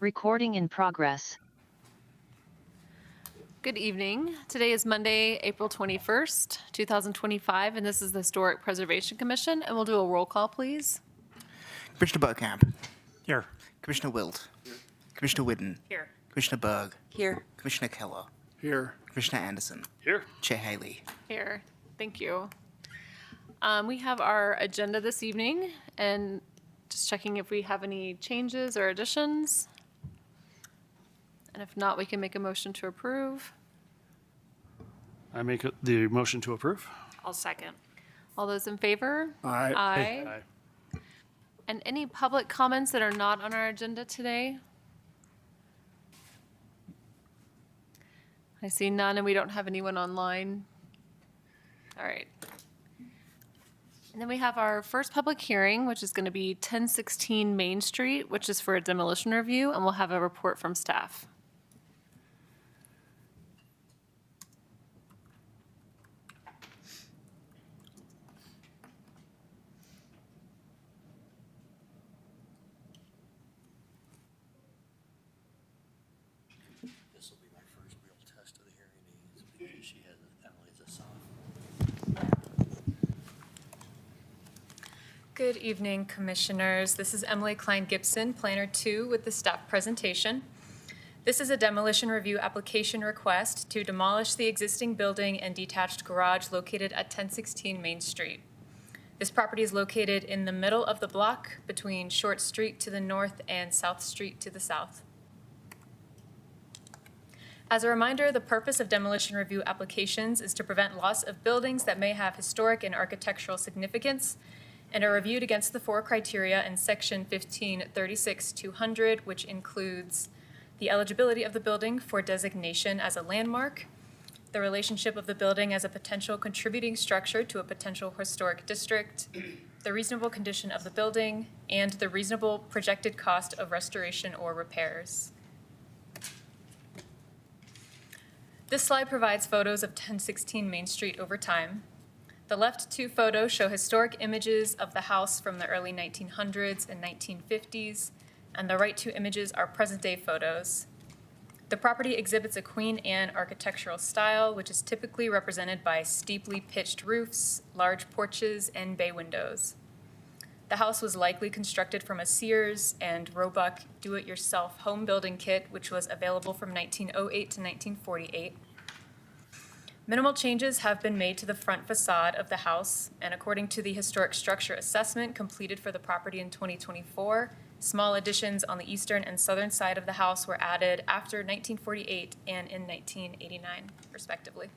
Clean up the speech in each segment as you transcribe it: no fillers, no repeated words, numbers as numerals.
Recording in progress. Good evening. Today is Monday, April 21st, 2025, and this is the Historic Preservation Commission, and we'll do a roll call, please. Commissioner Burkamp. Here. Commissioner Wilt. Here. Commissioner Whidden. Here. Commissioner Berg. Here. Commissioner Keller. Here. Commissioner Anderson. Here. Chair Haley. Here. Thank you. We have our agenda this evening, and just checking if we have any changes or additions. And if not, we can make a motion to approve. I make the motion to approve. I'll second. All those in favor? Aye. Aye. And any public comments that are not on our agenda today? I see none, and we don't have anyone online. All right. And then we have our first public hearing, which is going to be 1016 Main Street, which is for a demolition review, and we'll have a report from staff. This will be my first real test of the hearing aids because she has Emily's a soft. Good evening, Commissioners. This is Emily Klein-Gibson, Planner 2 with the staff presentation. This is a demolition review application request to demolish the existing building and detached garage located at 1016 Main Street. This property is located in the middle of the block between Short Street to the north and South Street to the south. As a reminder, the purpose of demolition review applications is to prevent loss of buildings that may have historic and architectural significance and are reviewed against the 4 criteria in Section 1536-200, which includes the eligibility of the building for designation as a landmark, the relationship of the building as a potential contributing structure to a potential historic district, the reasonable condition of the building, and the reasonable projected cost of restoration or repairs. This slide provides photos of 1016 Main Street over time. The left 2 photos show historic images of the house from the early 1900s and 1950s, and the right 2 images are present-day photos. The property exhibits a Queen Anne architectural style, which is typically represented by steeply pitched roofs, large porches, and bay windows. The house was likely constructed from a Sears and Roebuck do-it-yourself home building kit, which was available from 1908 to 1948. Minimal changes have been made to the front facade of the house, and according to the historic structure assessment completed for the property in 2024, small additions on the eastern and southern side of the house were added after 1948 and in 1989, respectively.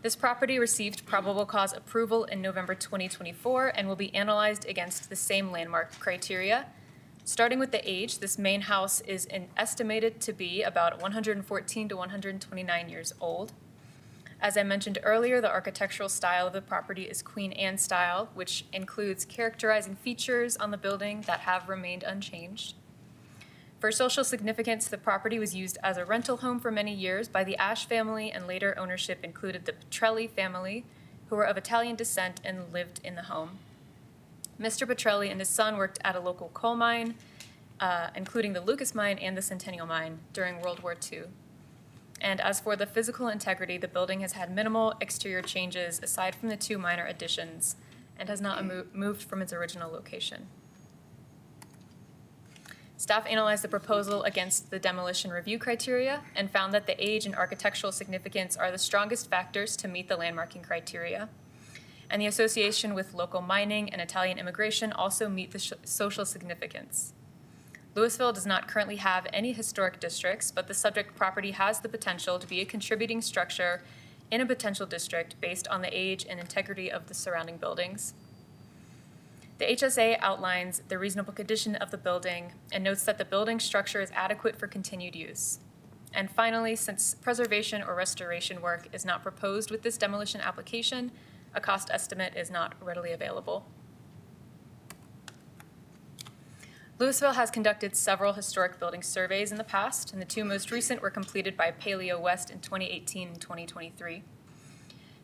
This property received probable cause approval in November 2024 and will be analyzed against the same landmark criteria. Starting with the age, this main house is estimated to be about 114 to 129 years old. As I mentioned earlier, the architectural style of the property is Queen Anne style, which includes characterizing features on the building that have remained unchanged. For social significance, the property was used as a rental home for many years by the Ashe family, and later ownership included the Petrelli family, who were of Italian descent and lived in the home. Mr. Petrelli and his son worked at a local coal mine, including the Lucas Mine and the Centennial Mine, during World War II. And as for the physical integrity, the building has had minimal exterior changes aside from the 2 minor additions and has not moved from its original location. Staff analyzed the proposal against the demolition review criteria and found that the age and architectural significance are the strongest factors to meet the landmarking criteria. And the association with local mining and Italian immigration also meet the social significance. Louisville does not currently have any historic districts, but the subject property has the potential to be a contributing structure in a potential district based on the age and integrity of the surrounding buildings. The HSA outlines the reasonable condition of the building and notes that the building structure is adequate for continued use. And finally, since preservation or restoration work is not proposed with this demolition application, a cost estimate is not readily available. Louisville has conducted several historic building surveys in the past, and the 2 most recent were completed by Paleo West in 2018 and 2023.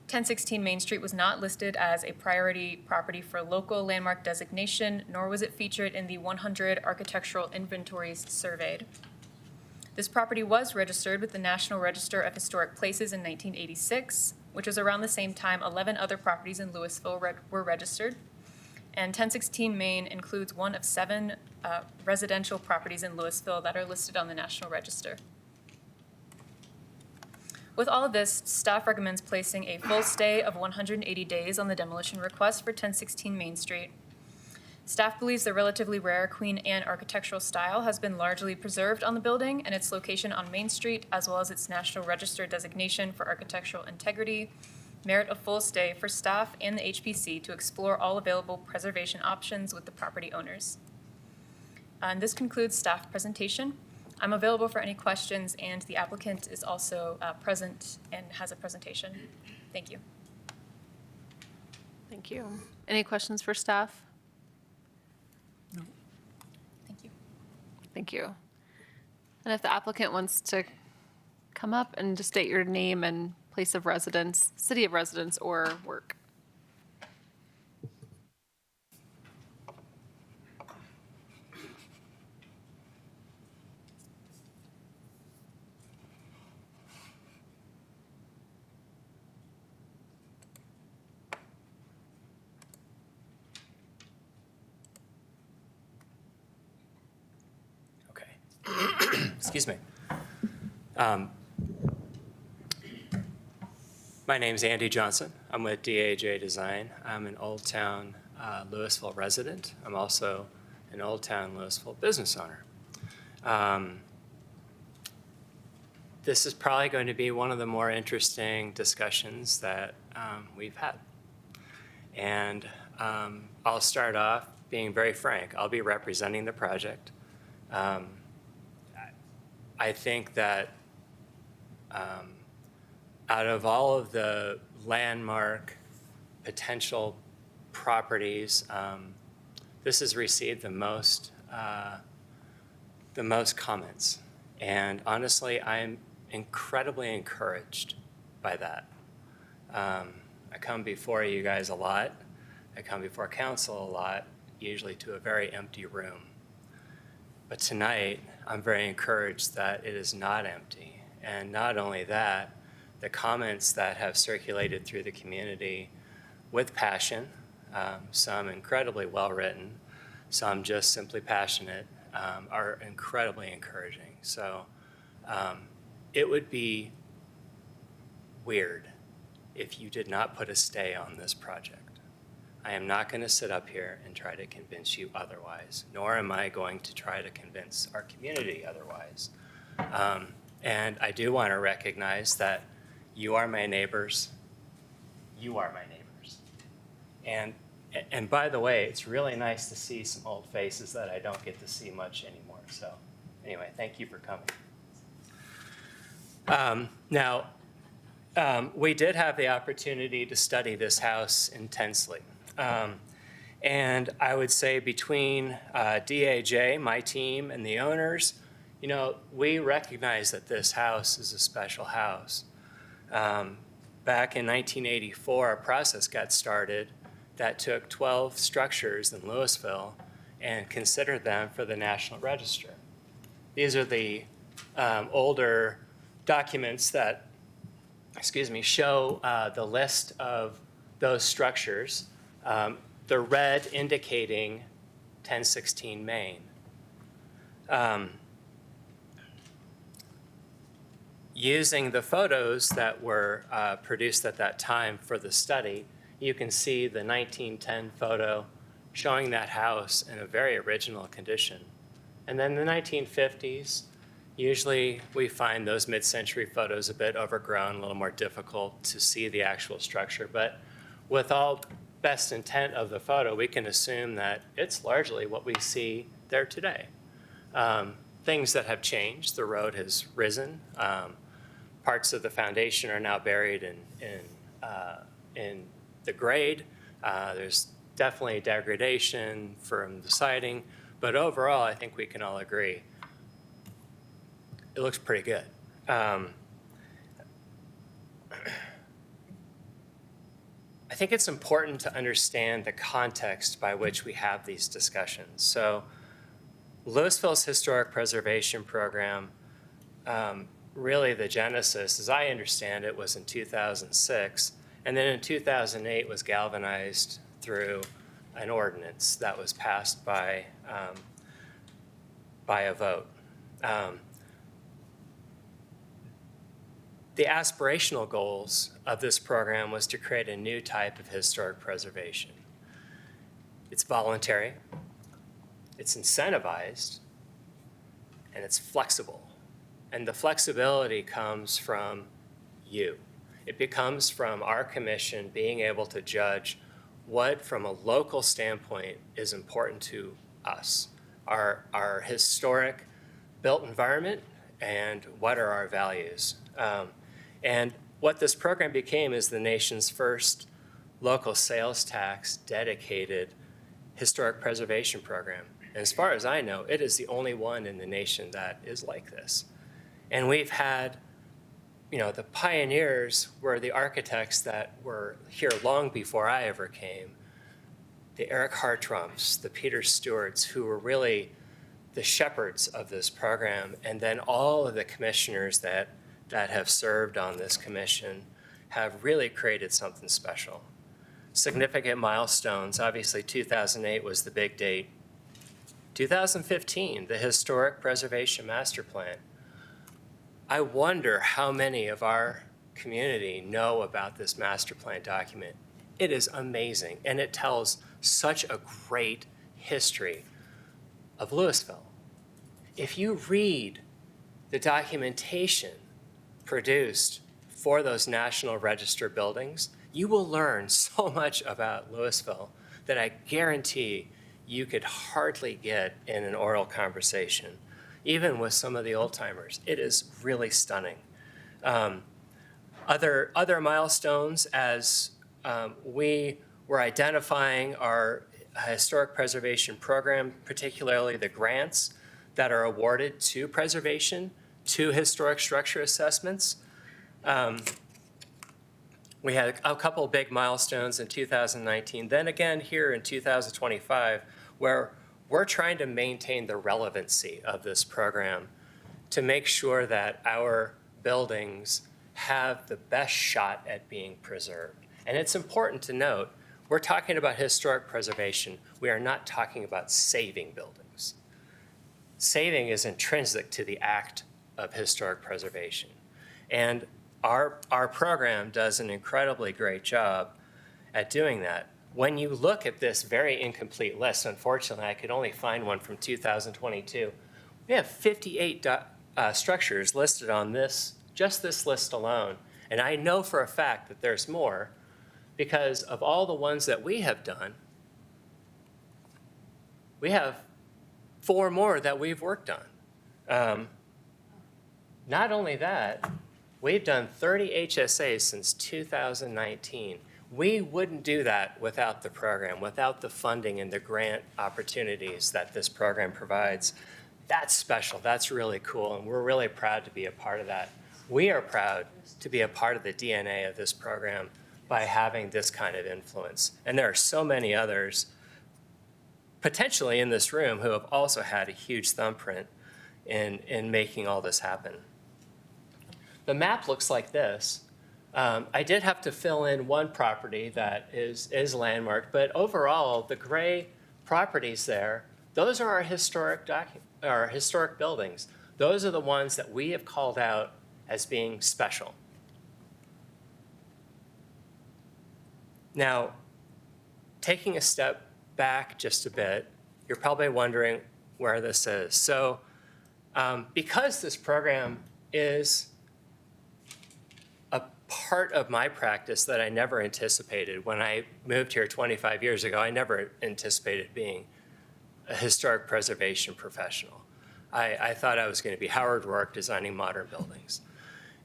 1016 Main Street was not listed as a priority property for local landmark designation, nor was it featured in the 100 architectural inventories surveyed. This property was registered with the National Register of Historic Places in 1986, which was around the same time 11 other properties in Louisville were registered. And 1016 Main includes one of 7 residential properties in Louisville that are listed on the National Register. With all of this, staff recommends placing a full stay of 180 days on the demolition request for 1016 Main Street. Staff believes the relatively rare Queen Anne architectural style has been largely preserved on the building and its location on Main Street, as well as its National Register designation for architectural integrity, merit a full stay for staff and the HPC to explore all available preservation options with the property owners. And this concludes staff presentation. I'm available for any questions, and the applicant is also present and has a presentation. Thank you. Thank you. Any questions for staff? Thank you. Thank you. And if the applicant wants to come up and just state your name and place of residence, city of residence, or work. Okay. Excuse me. My name's Andy Johnson. I'm with DAJ Design. I'm an Old Town Louisville resident. I'm also an Old Town Louisville business owner. This is probably going to be one of the more interesting discussions that we've had. And I'll start off being very frank. I'll be representing the project. I think that out of all of the landmark potential properties, this has received the most comments. And honestly, I'm incredibly encouraged by that. I come before you guys a lot. I come before council a lot, usually to a very empty room. But tonight, I'm very encouraged that it is not empty. And not only that, the comments that have circulated through the community with passion, some incredibly well-written, some just simply passionate, are incredibly encouraging. So it would be weird if you did not put a stay on this project. I am not going to sit up here and try to convince you otherwise, nor am I going to try to convince our community otherwise. And I do want to recognize that you are my neighbors. You are my neighbors. And by the way, it's really nice to see some old faces that I don't get to see much anymore. So anyway, thank you for coming. We did have the opportunity to study this house intensely. And I would say between DAJ, my team, and the owners, you know, we recognize that this house is a special house. Back in 1984, a process got started that took 12 structures in Louisville and considered them for the National Register. These are the older documents that, show the list of those structures, the red indicating 1016 Main. Using the photos that were produced at that time for the study, you can see the 1910 photo showing that house in a very original condition. And then the 1950s, usually we find those mid-century photos a bit overgrown, a little more difficult to see the actual structure. But with all best intent of the photo, we can assume that it's largely what we see there today. Things that have changed, the road has risen. Parts of the foundation are now buried in the grade. There's definitely degradation from the siding, but overall, I think we can all agree it looks pretty good. I think it's important to understand the context by which we have these discussions. So Louisville's Historic Preservation Program, really the genesis, as I understand it, was in 2006. And then in 2008 was galvanized through an ordinance that was passed by a vote. The aspirational goals of this program was to create a new type of historic preservation. It's voluntary, it's incentivized, and it's flexible. And the flexibility comes from you. It comes from our commission being able to judge what, from a local standpoint, is important to us, our historic built environment, and what are our values. And what this program became is the nation's first local sales tax dedicated historic preservation program. And as far as I know, it is the only one in the nation that is like this. And we've had, the pioneers were the architects that were here long before I ever came. The Eric Hartrumps, the Peter Stewarts, who were really the shepherds of this program. And then all of the commissioners that have served on this commission have really created something special. Significant milestones, obviously 2008 was the big date. 2015, the Historic Preservation Master Plan. I wonder how many of our community know about this master plan document. It is amazing, and it tells such a great history of Louisville. If you read the documentation produced for those National Register buildings, you will learn so much about Louisville that I guarantee you could hardly get in an oral conversation, even with some of the old timers. It is really stunning. Other milestones as we were identifying our historic preservation program, particularly the grants that are awarded to preservation, to historic structure assessments. We had a couple big milestones in 2019, then again here in 2025, where we're trying to maintain the relevancy of this program to make sure that our buildings have the best shot at being preserved. And it's important to note, we're talking about historic preservation. We are not talking about saving buildings. Saving is intrinsic to the act of historic preservation. And our program does an incredibly great job at doing that. When you look at this very incomplete list, unfortunately, I could only find one from 2022. We have 58 structures listed on just this list alone. And I know for a fact that there's more because of all the ones that we have done. We have 4 more that we've worked on. Not only that, we've done 30 HSAs since 2019. We wouldn't do that without the program, without the funding and the grant opportunities that this program provides. That's special. That's really cool, and we're really proud to be a part of that. We are proud to be a part of the DNA of this program by having this kind of influence. And there are so many others potentially in this room who have also had a huge thumbprint in making all this happen. The map looks like this. I did have to fill in one property that is landmarked, but overall, the gray properties there, those are our historic buildings. Those are the ones that we have called out as being special. Now, taking a step back just a bit, you're probably wondering where this is. So because this program is a part of my practice that I never anticipated. When I moved here 25 years ago, I never anticipated being a historic preservation professional. I thought I was going to be Howard Rourke designing modern buildings.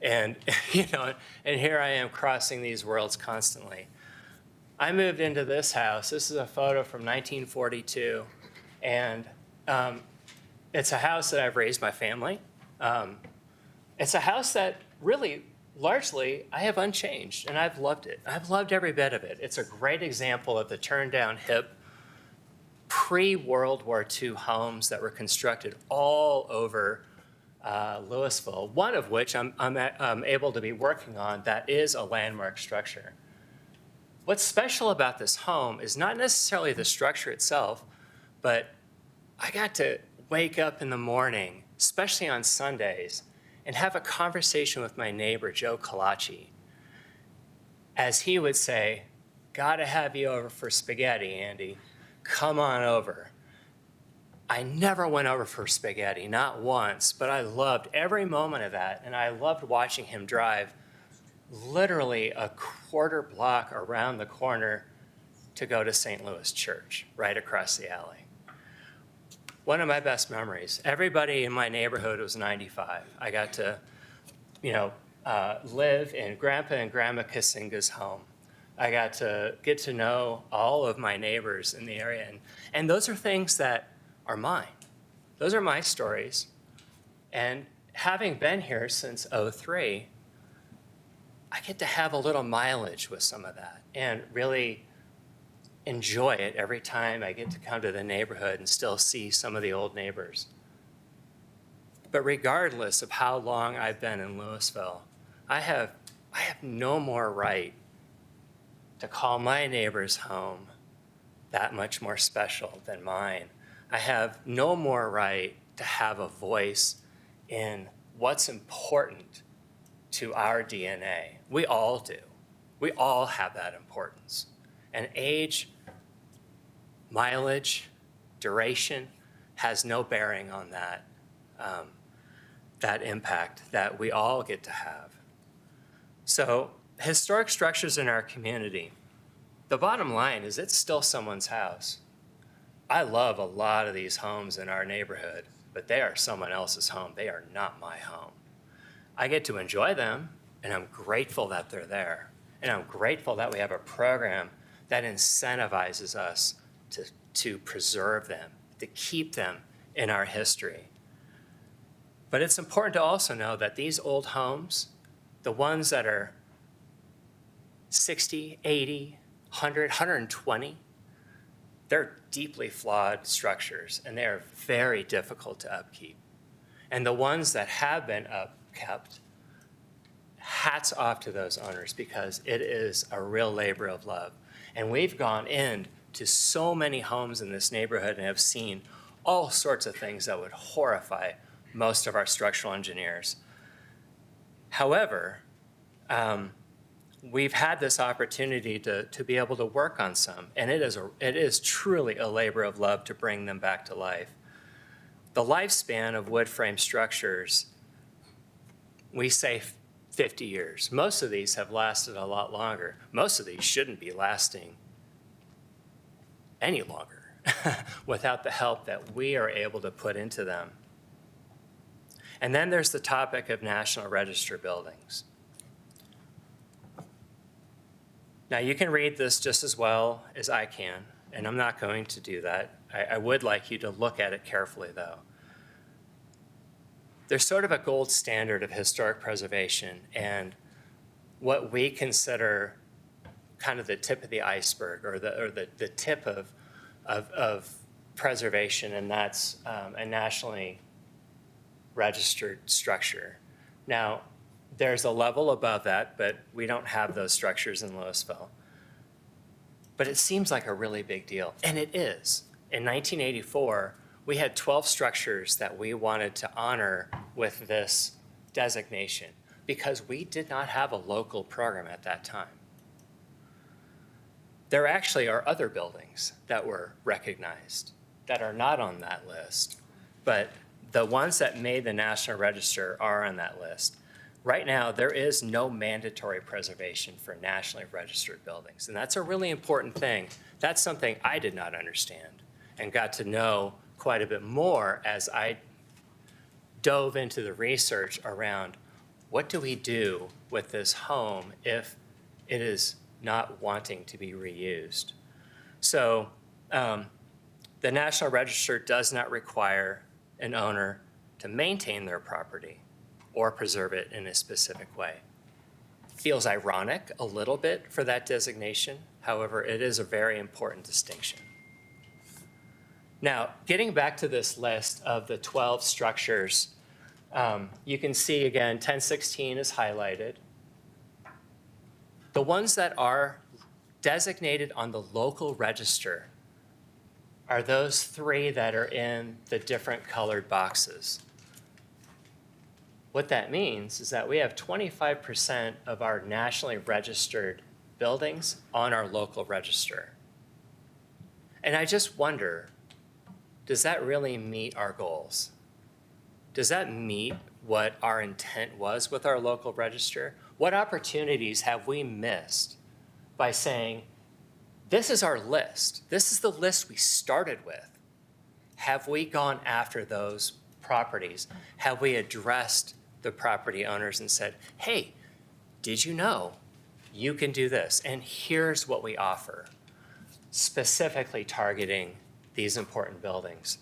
And, and here I am crossing these worlds constantly. I moved into this house. This is a photo from 1942. And it's a house that I've raised my family. It's a house that really largely, I have unchanged, and I've loved it. I've loved every bit of it. It's a great example of the turned down hip pre-World War II homes that were constructed all over Louisville, one of which I'm able to be working on that is a landmark structure. What's special about this home is not necessarily the structure itself, but I got to wake up in the morning, especially on Sundays, and have a conversation with my neighbor, Joe Kalachi, as he would say, "Gotta have you over for spaghetti, Andy. Come on over." I never went over for spaghetti, not once, but I loved every moment of that, and I loved watching him drive literally a quarter block around the corner to go to St. Louis Church, right across the alley. One of my best memories. Everybody in my neighborhood was 95. I got to, live in Grandpa and Grandma Kasinga's home. I got to get to know all of my neighbors in the area. And those are things that are mine. Those are my stories. And having been here since '03, I get to have a little mileage with some of that and really enjoy it every time I get to come to the neighborhood and still see some of the old neighbors. But regardless of how long I've been in Louisville, I have no more right to call my neighbor's home that much more special than mine. I have no more right to have a voice in what's important to our DNA. We all do. We all have that importance. And age, mileage, duration has no bearing on that, that impact that we all get to have. So historic structures in our community, the bottom line is it's still someone's house. I love a lot of these homes in our neighborhood, but they are someone else's home. They are not my home. I get to enjoy them, and I'm grateful that they're there. And I'm grateful that we have a program that incentivizes us to preserve them, to keep them in our history. But it's important to also know that these old homes, the ones that are 60, 80, 100, 120, they're deeply flawed structures, and they are very difficult to upkeep. And the ones that have been upkept, hats off to those owners, because it is a real labor of love. And we've gone into so many homes in this neighborhood and have seen all sorts of things that would horrify most of our structural engineers. However, we've had this opportunity to be able to work on some, and it is truly a labor of love to bring them back to life. The lifespan of wood frame structures, we say 50 years. Most of these have lasted a lot longer. Most of these shouldn't be lasting any longer without the help that we are able to put into them. And then there's the topic of National Register buildings. Now, you can read this just as well as I can, and I'm not going to do that. I would like you to look at it carefully, though. There's sort of a gold standard of historic preservation and what we consider kind of the tip of the iceberg, or the tip of preservation, and that's a nationally registered structure. Now, there's a level above that, but we don't have those structures in Louisville. But it seems like a really big deal, and it is. In 1984, we had 12 structures that we wanted to honor with this designation because we did not have a local program at that time. There actually are other buildings that were recognized that are not on that list, but the ones that made the National Register are on that list. Right now, there is no mandatory preservation for nationally registered buildings, and that's a really important thing. That's something I did not understand and got to know quite a bit more as I dove into the research around what do we do with this home if it is not wanting to be reused. So the National Register does not require an owner to maintain their property or preserve it in a specific way. feels ironic a little bit for that designation. However, it is a very important distinction. Now, getting back to this list of the 12 structures, you can see again, 1016 is highlighted. The ones that are designated on the local register are those 3 that are in the different colored boxes. What that means is that we have 25% of our nationally registered buildings on our local register. And I just wonder, does that really meet our goals? Does that meet what our intent was with our local register? What opportunities have we missed by saying, this is our list. This is the list we started with. Have we gone after those properties? Have we addressed the property owners and said, hey, did you know you can do this? And here's what we offer, specifically targeting these important buildings.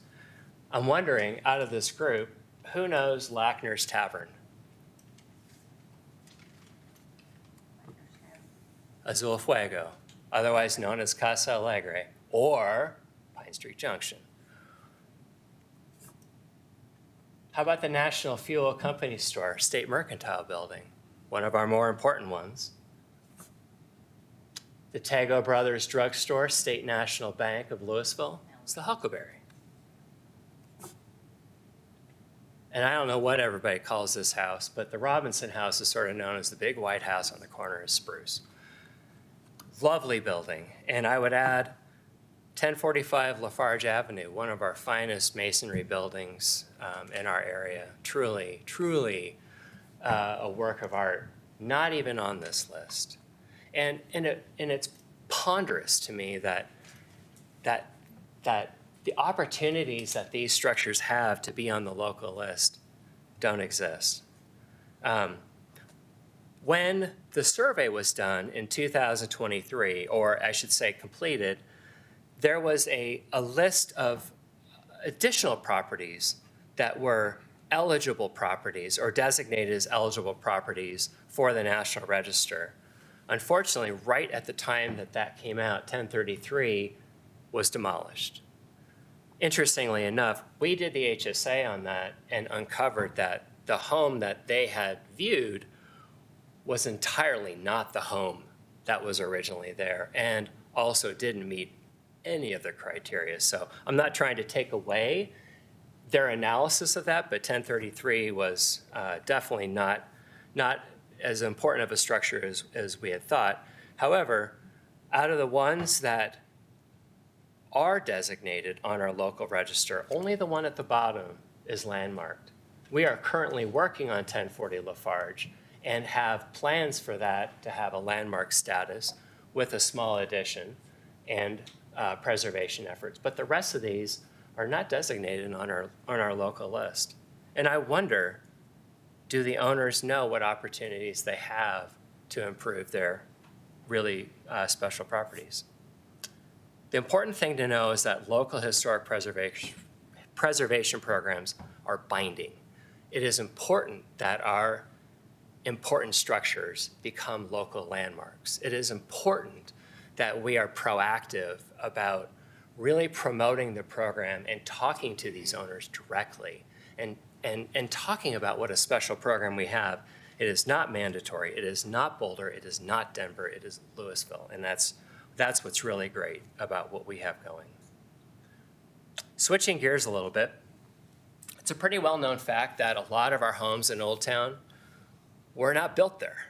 I'm wondering, out of this group, who knows Lackner's Tavern? Azul Fuego, otherwise known as Casa Alegre, or Pine Street Junction. How about the National Fuel Company Store, State Mercantile Building, one of our more important ones? The Tago Brothers Drugstore, State National Bank of Louisville, it's the Huckleberry. And I don't know what everybody calls this house, but the Robinson House is sort of known as the big white house on the corner of Spruce. Lovely building. And I would add 1045 Lafarge Avenue, one of our finest masonry buildings in our area. Truly, truly a work of art, not even on this list. And it's ponderous to me that the opportunities that these structures have to be on the local list don't exist. When the survey was done in 2023, or I should say completed, there was a list of additional properties that were eligible properties or designated as eligible properties for the National Register. Unfortunately, right at the time that that came out, 1033 was demolished. Interestingly enough, we did the HSA on that and uncovered that the home that they had viewed was entirely not the home that was originally there and also didn't meet any of the criteria. So I'm not trying to take away their analysis of that, but 1033 was definitely not as important of a structure as we had thought. However, out of the ones that are designated on our local register, only the one at the bottom is landmarked. We are currently working on 1040 Lafarge and have plans for that to have a landmark status with a small addition and preservation efforts. But the rest of these are not designated on our local list. And I wonder, do the owners know what opportunities they have to improve their really special properties? The important thing to know is that local historic preservation programs are binding. It is important that our important structures become local landmarks. It is important that we are proactive about really promoting the program and talking to these owners directly and talking about what a special program we have. It is not mandatory. It is not Boulder. It is not Denver. It is Louisville. And that's what's really great about what we have going. Switching gears a little bit, it's a pretty well-known fact that a lot of our homes in Old Town were not built there.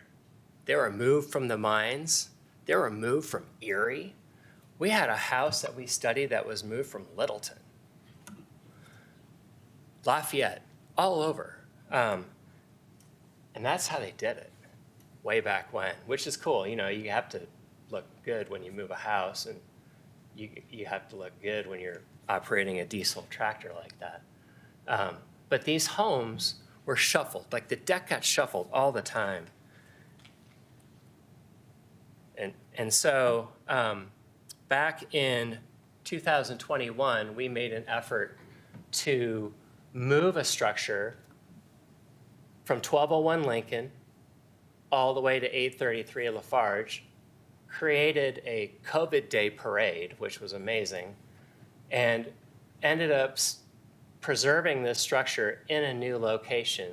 They were moved from the mines. They were moved from Erie. We had a house that we studied that was moved from Littleton, Lafayette, all over. And that's how they did it way back when, which is cool. You know, you have to look good when you move a house, and you have to look good when you're operating a diesel tractor like that. But these homes were shuffled, like the deck got shuffled all the time. And so back in 2021, we made an effort to move a structure from 1201 Lincoln all the way to 833 Lafarge, created a COVID Day parade, which was amazing, and ended up preserving this structure in a new location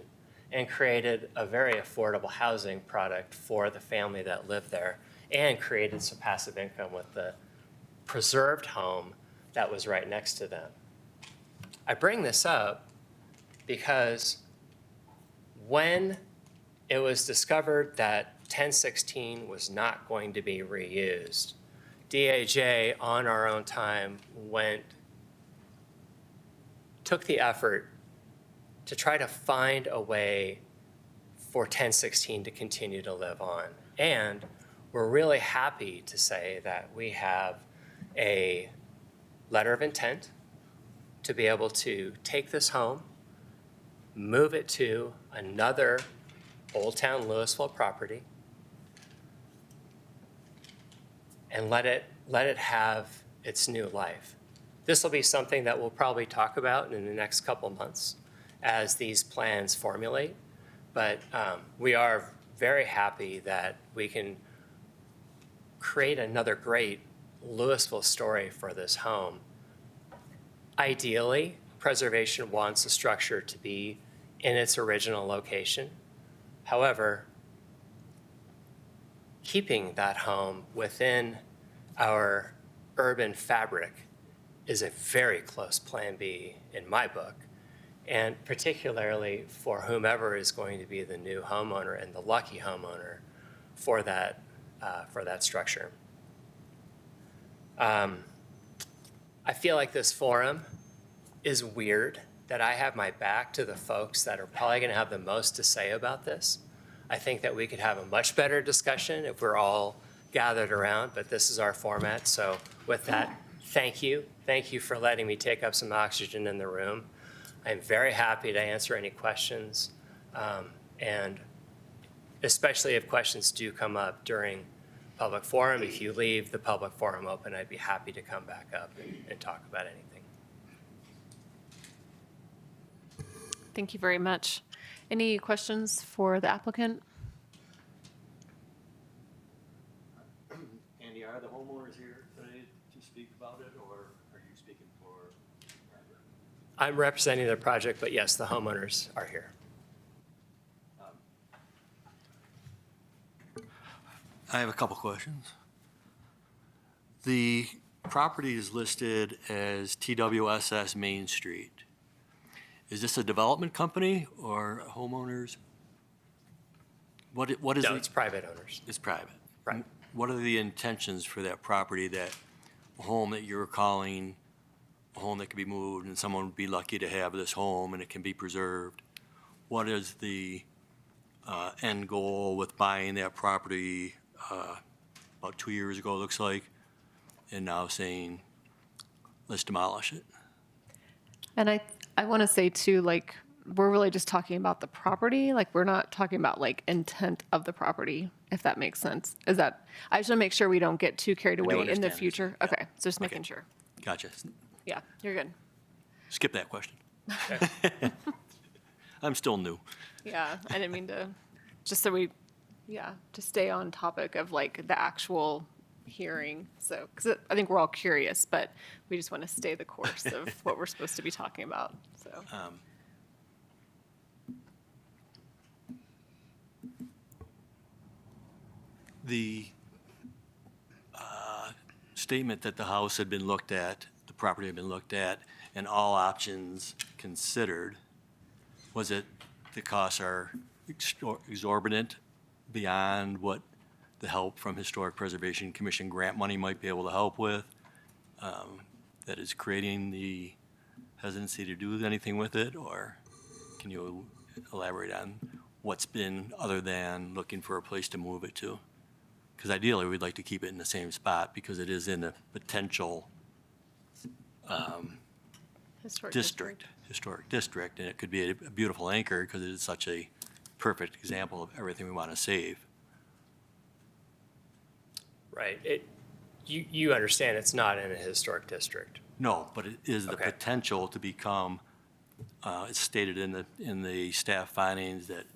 and created a very affordable housing product for the family that lived there and created some passive income with the preserved home that was right next to them. I bring this up because when it was discovered that 1016 was not going to be reused, DAJ on our own time took the effort to try to find a way for 1016 to continue to live on. And we're really happy to say that we have a letter of intent to be able to take this home, move it to another Old Town Louisville property, and let it have its new life. This will be something that we'll probably talk about in the next couple months as these plans formulate. But we are very happy that we can create another great Louisville story for this home. Ideally, preservation wants the structure to be in its original location. However, keeping that home within our urban fabric is a very close plan B in my book, and particularly for whomever is going to be the new homeowner and the lucky homeowner for that structure. I feel like this forum is weird, that I have my back to the folks that are probably going to have the most to say about this. I think that we could have a much better discussion if we're all gathered around, but this is our format. So with that, thank you. Thank you for letting me take up some oxygen in the room. I'm very happy to answer any questions, and especially if questions do come up during public forum. If you leave the public forum open, I'd be happy to come back up and talk about anything. Thank you very much. Any questions for the applicant? Andy, are the homeowners here today to speak about it, or are you speaking for? I'm representing the project, but yes, the homeowners are here. I have a couple questions. The property is listed as TWSS Main Street. Is this a development company or homeowners? What is No, it? it's private owners. It's private. Right. What are the intentions for that property, that home that you're calling a home that can be moved and someone would be lucky to have this home and it can be preserved? What is the end goal with buying that property about 2 years ago, it looks like, and now saying, let's demolish it? And I want to say too, like, we're really just talking about the property. Like, we're not talking about like intent of the property, if that makes sense. I just want to make sure we don't get too carried away in the understand. future. Yeah. Okay, so just making sure. Gotcha. Yeah, you're good. Skip that question. I'm still new. Yeah, I didn't mean to, just so we, to stay on topic of like the actual hearing. So, because I think we're all curious, but we just want to stay the course of what we're supposed to be talking about, so. The statement that the house had been looked at, the property had been looked at, and all options considered, was it the costs are exorbitant beyond what the help from Historic Preservation Commission grant money might be able to help with, that is creating the hesitancy to do anything with it? Or can you elaborate on what's been, other than looking for a place to move it to? Because ideally, we'd like to keep it in the same spot because it is in a potential Historic historic district, and it could be a beautiful anchor because it is such a perfect example of everything we want to save. Right. You understand it's not in a historic district. No, but it is the Okay. potential to become, it's stated in the staff findings that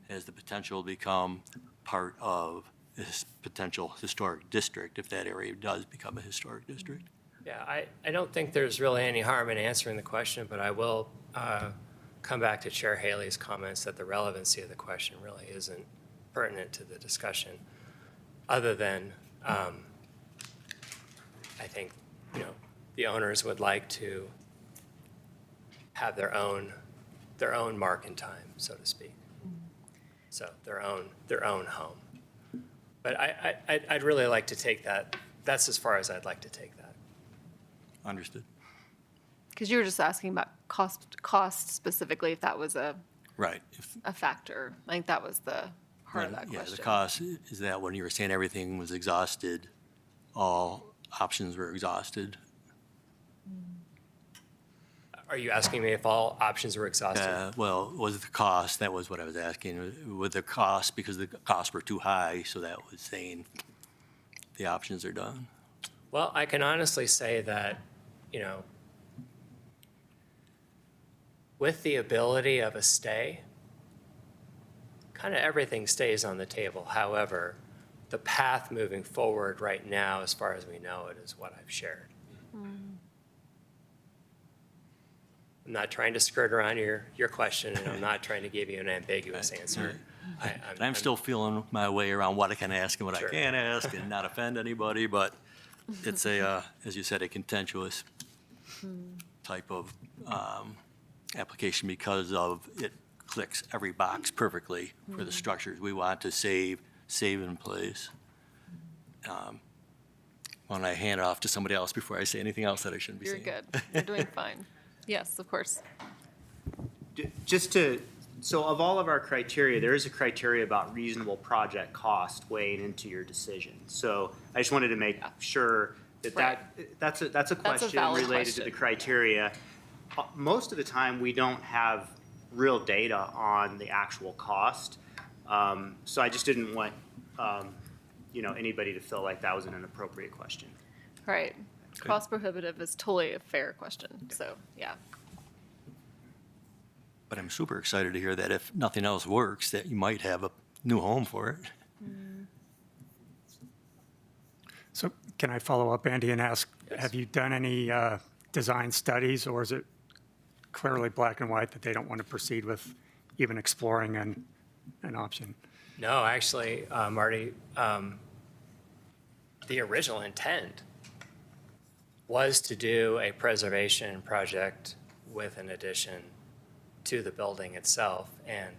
has the potential to become part of this potential historic district if that area does become a historic district. Yeah, I don't think there's really any harm in answering the question, but I will come back to Chair Haley's comments that the relevancy of the question really isn't pertinent to the discussion, other than I think, the owners would like to have their own mark in time, so to speak. So their own home. But I'd really like to take that. That's as far as I'd like to take that. Understood. Because you were just asking about cost specifically, if that was Right. a factor. I think that was the heart of that Yeah, question. the cost is that when you were saying everything was exhausted, all options were exhausted. Are you asking me if all options were exhausted? Well, was the cost, that was what I was asking, with the cost, because the costs were too high, so that was saying the options are done. Well, I can honestly say that, with the ability of a stay, kind of everything stays on the table. However, the path moving forward right now, as far as we know it, is what I've shared. I'm not trying to skirt around your question, and I'm not trying to give you an ambiguous answer. And I'm still feeling my way around what I can ask and what Sure. I can't ask and not offend anybody, but it's as you said, a contentious type of application because of it clicks every box perfectly for the structures we want to save in place. When I hand it off to somebody else before I say anything else that I shouldn't be You're saying. good. You're doing fine. Yes, of course. So of all of our criteria, there is a criteria about reasonable project cost weighing into your decision. So I just wanted to make sure that Right. that's a question valid related to the question. criteria. Most of the time, we don't have real data on the actual cost. So I just didn't want, anybody to feel like that was an inappropriate question. Right. Cost prohibitive is totally a fair question. So, yeah. But I'm super excited to hear that if nothing else works, that you might have a new home for it. So can I follow up, Andy, and ask, have you done any design studies, or is it clearly black and white that they don't want to proceed with even exploring an option? No, actually, Marty, the original intent was to do a preservation project with an addition to the building itself, and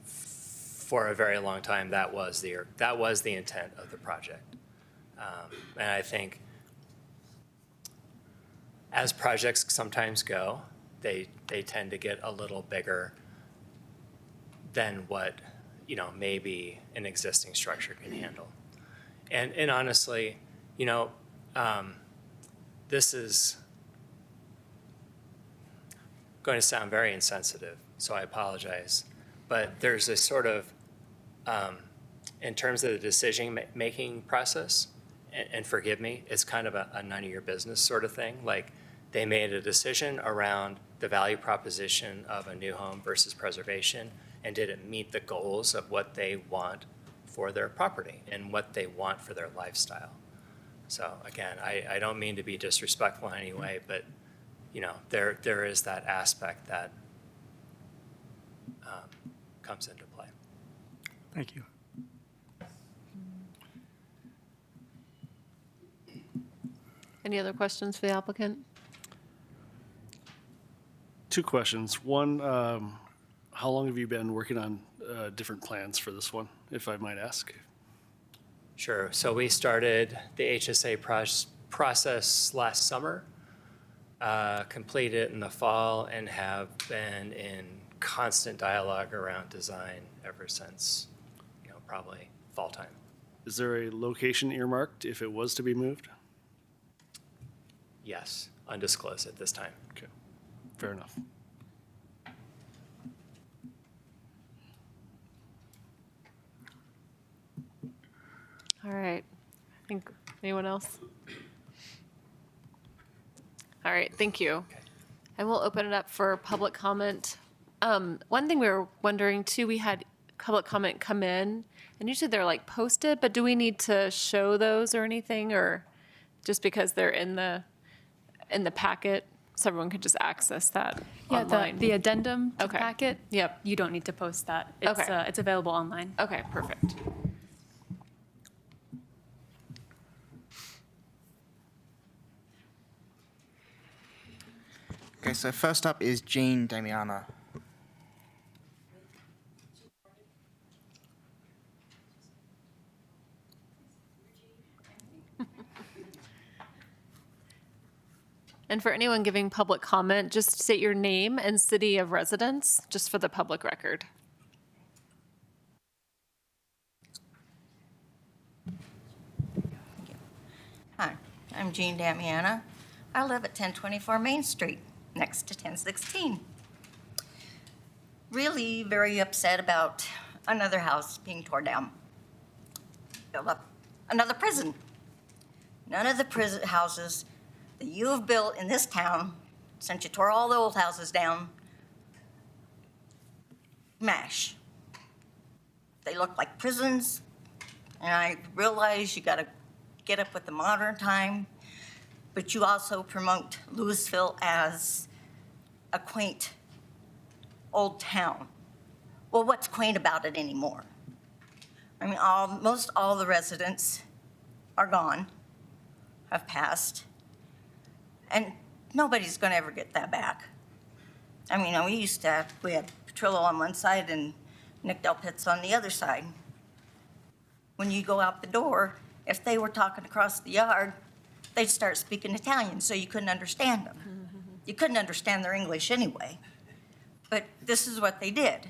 for a very long time, that was the intent of the project. And I think as projects sometimes go, they tend to get a little bigger than what, maybe an existing structure can handle. And honestly, this is going to sound very insensitive, so I apologize. But there's a sort of, in terms of the decision-making process, and forgive me, it's kind of a none of your business sort of thing. Like, they made a decision around the value proposition of a new home versus preservation, and did it meet the goals of what they want for their property and what they want for their lifestyle. So again, I don't mean to be disrespectful in any way, but there is that aspect that comes into play. Thank you. Any other questions for the applicant? Two questions. One, how long have you been working on different plans for this one, if I might ask? Sure. So we started the HSA process last summer, completed it in the fall, and have been in constant dialogue around design ever since, probably fall time. Is there a location earmarked if it was to be moved? Yes, undisclosed at this time. Okay, fair enough. All right. I think, anyone else? All right, thank you. And we'll open it up for public comment. One thing we were wondering too, we had public comment come in, and usually they're like posted, but do we need to show those or anything, or just because they're in the packet, so everyone can just access that Yeah, online? the addendum to the Okay. packet. Yep. You don't need to post that. Okay. It's available online. Okay, perfect. Okay, so first up is Jean Damiana. And for anyone giving public comment, just state your name and city of residence, just for the public record. Hi, I'm Jean Damiana. I live at 1024 Main Street, next to 1016. Really very upset about another house being torn down. Build up another prison. None of the prison houses that you have built in this town, since you tore all the old houses down, mash. They look like prisons, and I realize you gotta get up with the modern time, but you also promote Louisville as a quaint old town. Well, what's quaint about it anymore? I mean, most all the residents are gone, have passed, and nobody's gonna ever get that back. I mean, we had Petrillo on one side and Nick Del Pitt's on the other side. When you go out the door, if they were talking across the yard, they'd start speaking Italian, so you couldn't understand them. You couldn't understand their English anyway. But this is what they did.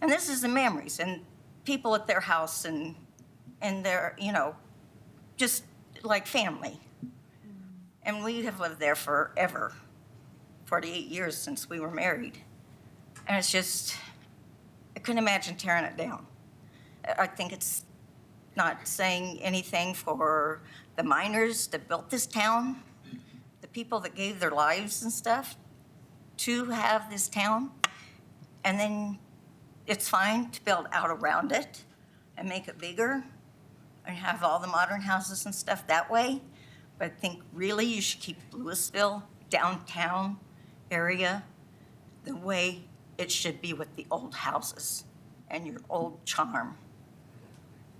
And this is the memories, and people at their house and their, just like family. And we have lived there forever, 48 years since we were married. And it's just, I couldn't imagine tearing it down. I think it's not saying anything for the miners that built this town, the people that gave their lives and stuff to have this town. And then it's fine to build out around it and make it bigger and have all the modern houses and stuff that way. But I think really you should keep Louisville downtown area the way it should be with the old houses and your old charm.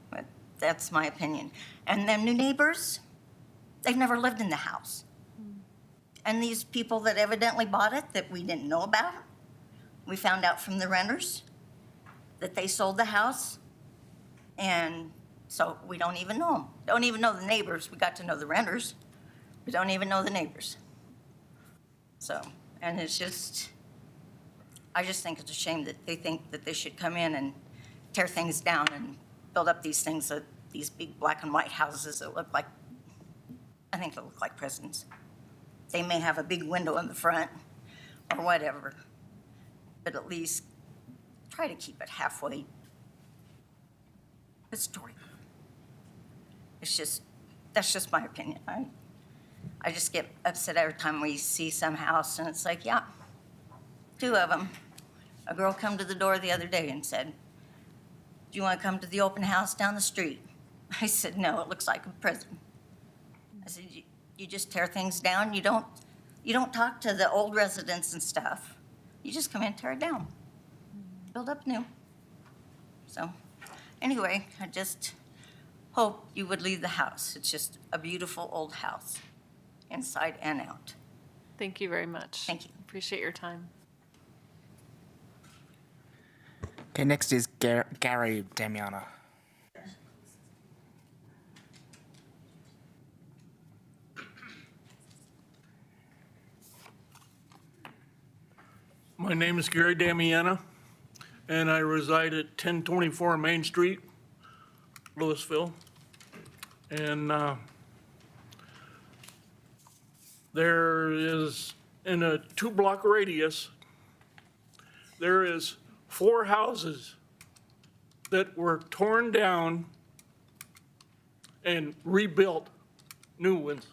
But that's my opinion. And them new neighbors, they've never lived in the house. And these people that evidently bought it that we didn't know about, we found out from the renters that they sold the house. And so we don't even know them. Don't even know the neighbors. We got to know the renters. We don't even know the neighbors. So, and it's just, I just think it's a shame that they think that they should come in and tear things down and build up these things, these big black and white houses that look like, I think they look like prisons. They may have a big window in the front or whatever, but at least try to keep it halfway historic. It's just, that's just my opinion. I just get upset every time we see some house and it's like, yeah, two of them. A girl come to the door the other day and said, "Do you want to come to the open house down the street?" I said, "No, it looks like a prison." I said, you just tear things down. You don't talk to the old residents and stuff. You just come in and tear it down. Build up new. So anyway, I just hope you would leave the house. It's just a beautiful old house, inside and out. Thank you very much. Thank you. Appreciate your time. Okay, next is Gary Damiana. My name is Gary Damiana, and I reside at 1024 Main Street, Louisville. And there is, in a 2-block radius, there is 4 houses that were torn down and rebuilt, new ones.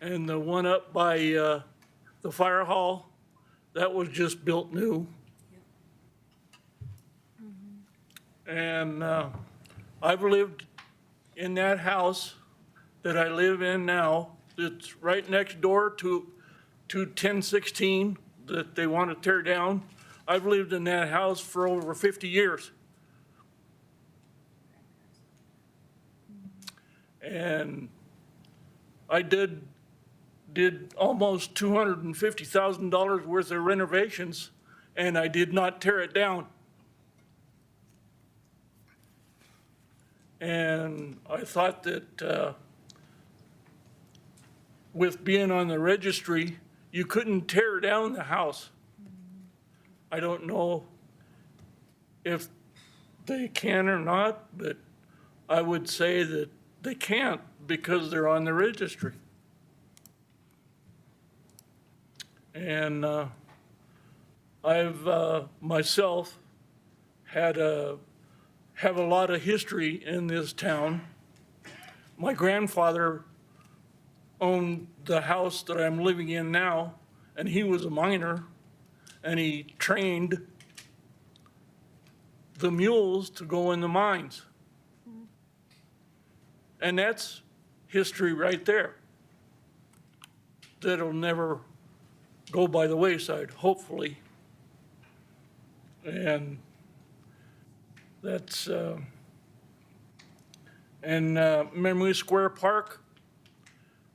And the one up by the fire hall, that was just built new. And I've lived in that house that I live in now. It's right next door to 1016 that they want to tear down. I've lived in that house for over 50 years. And I did almost $250,000 worth of renovations, and I did not tear it down. And I thought that with being on the registry, you couldn't tear down the house. I don't know if they can or not, but I would say that they can't because they're on the registry. And I've myself have a lot of history in this town. My grandfather owned the house that I'm living in now, and he was a miner, and he trained the mules to go in the mines. And that's history right there. That'll never go by the wayside, hopefully. And that's, Memory Square Park,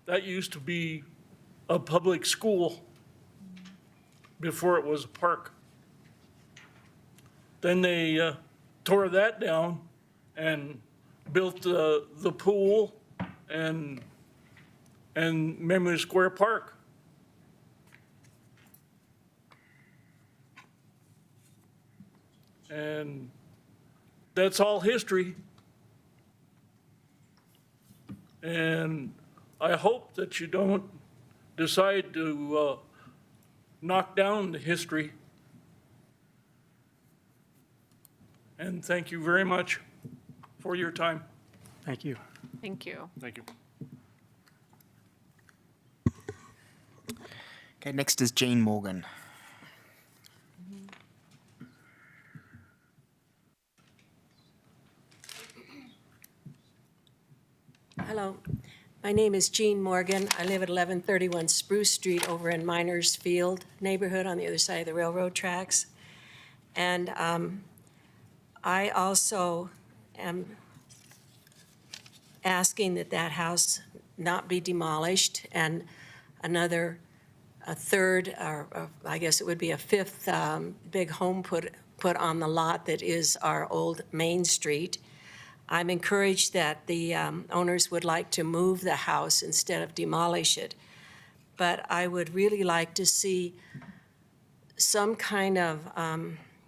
that used to be a public school before it was a park. Then they tore that down and built the pool and Memory Square Park. And that's all history. And I hope that you don't decide to knock down the history. And thank you very much for your time. Thank you. Thank you. Thank you. Okay, next is Jane Morgan. Hello, my name is Jean Morgan. I live at 1131 Spruce Street over in Miners Field neighborhood on the other side of the railroad tracks. And I also am asking that that house not be demolished and a third, or I guess it would be a fifth big home put on the lot that is our old Main Street. I'm encouraged that the owners would like to move the house instead of demolish it. But I would really like to see some kind of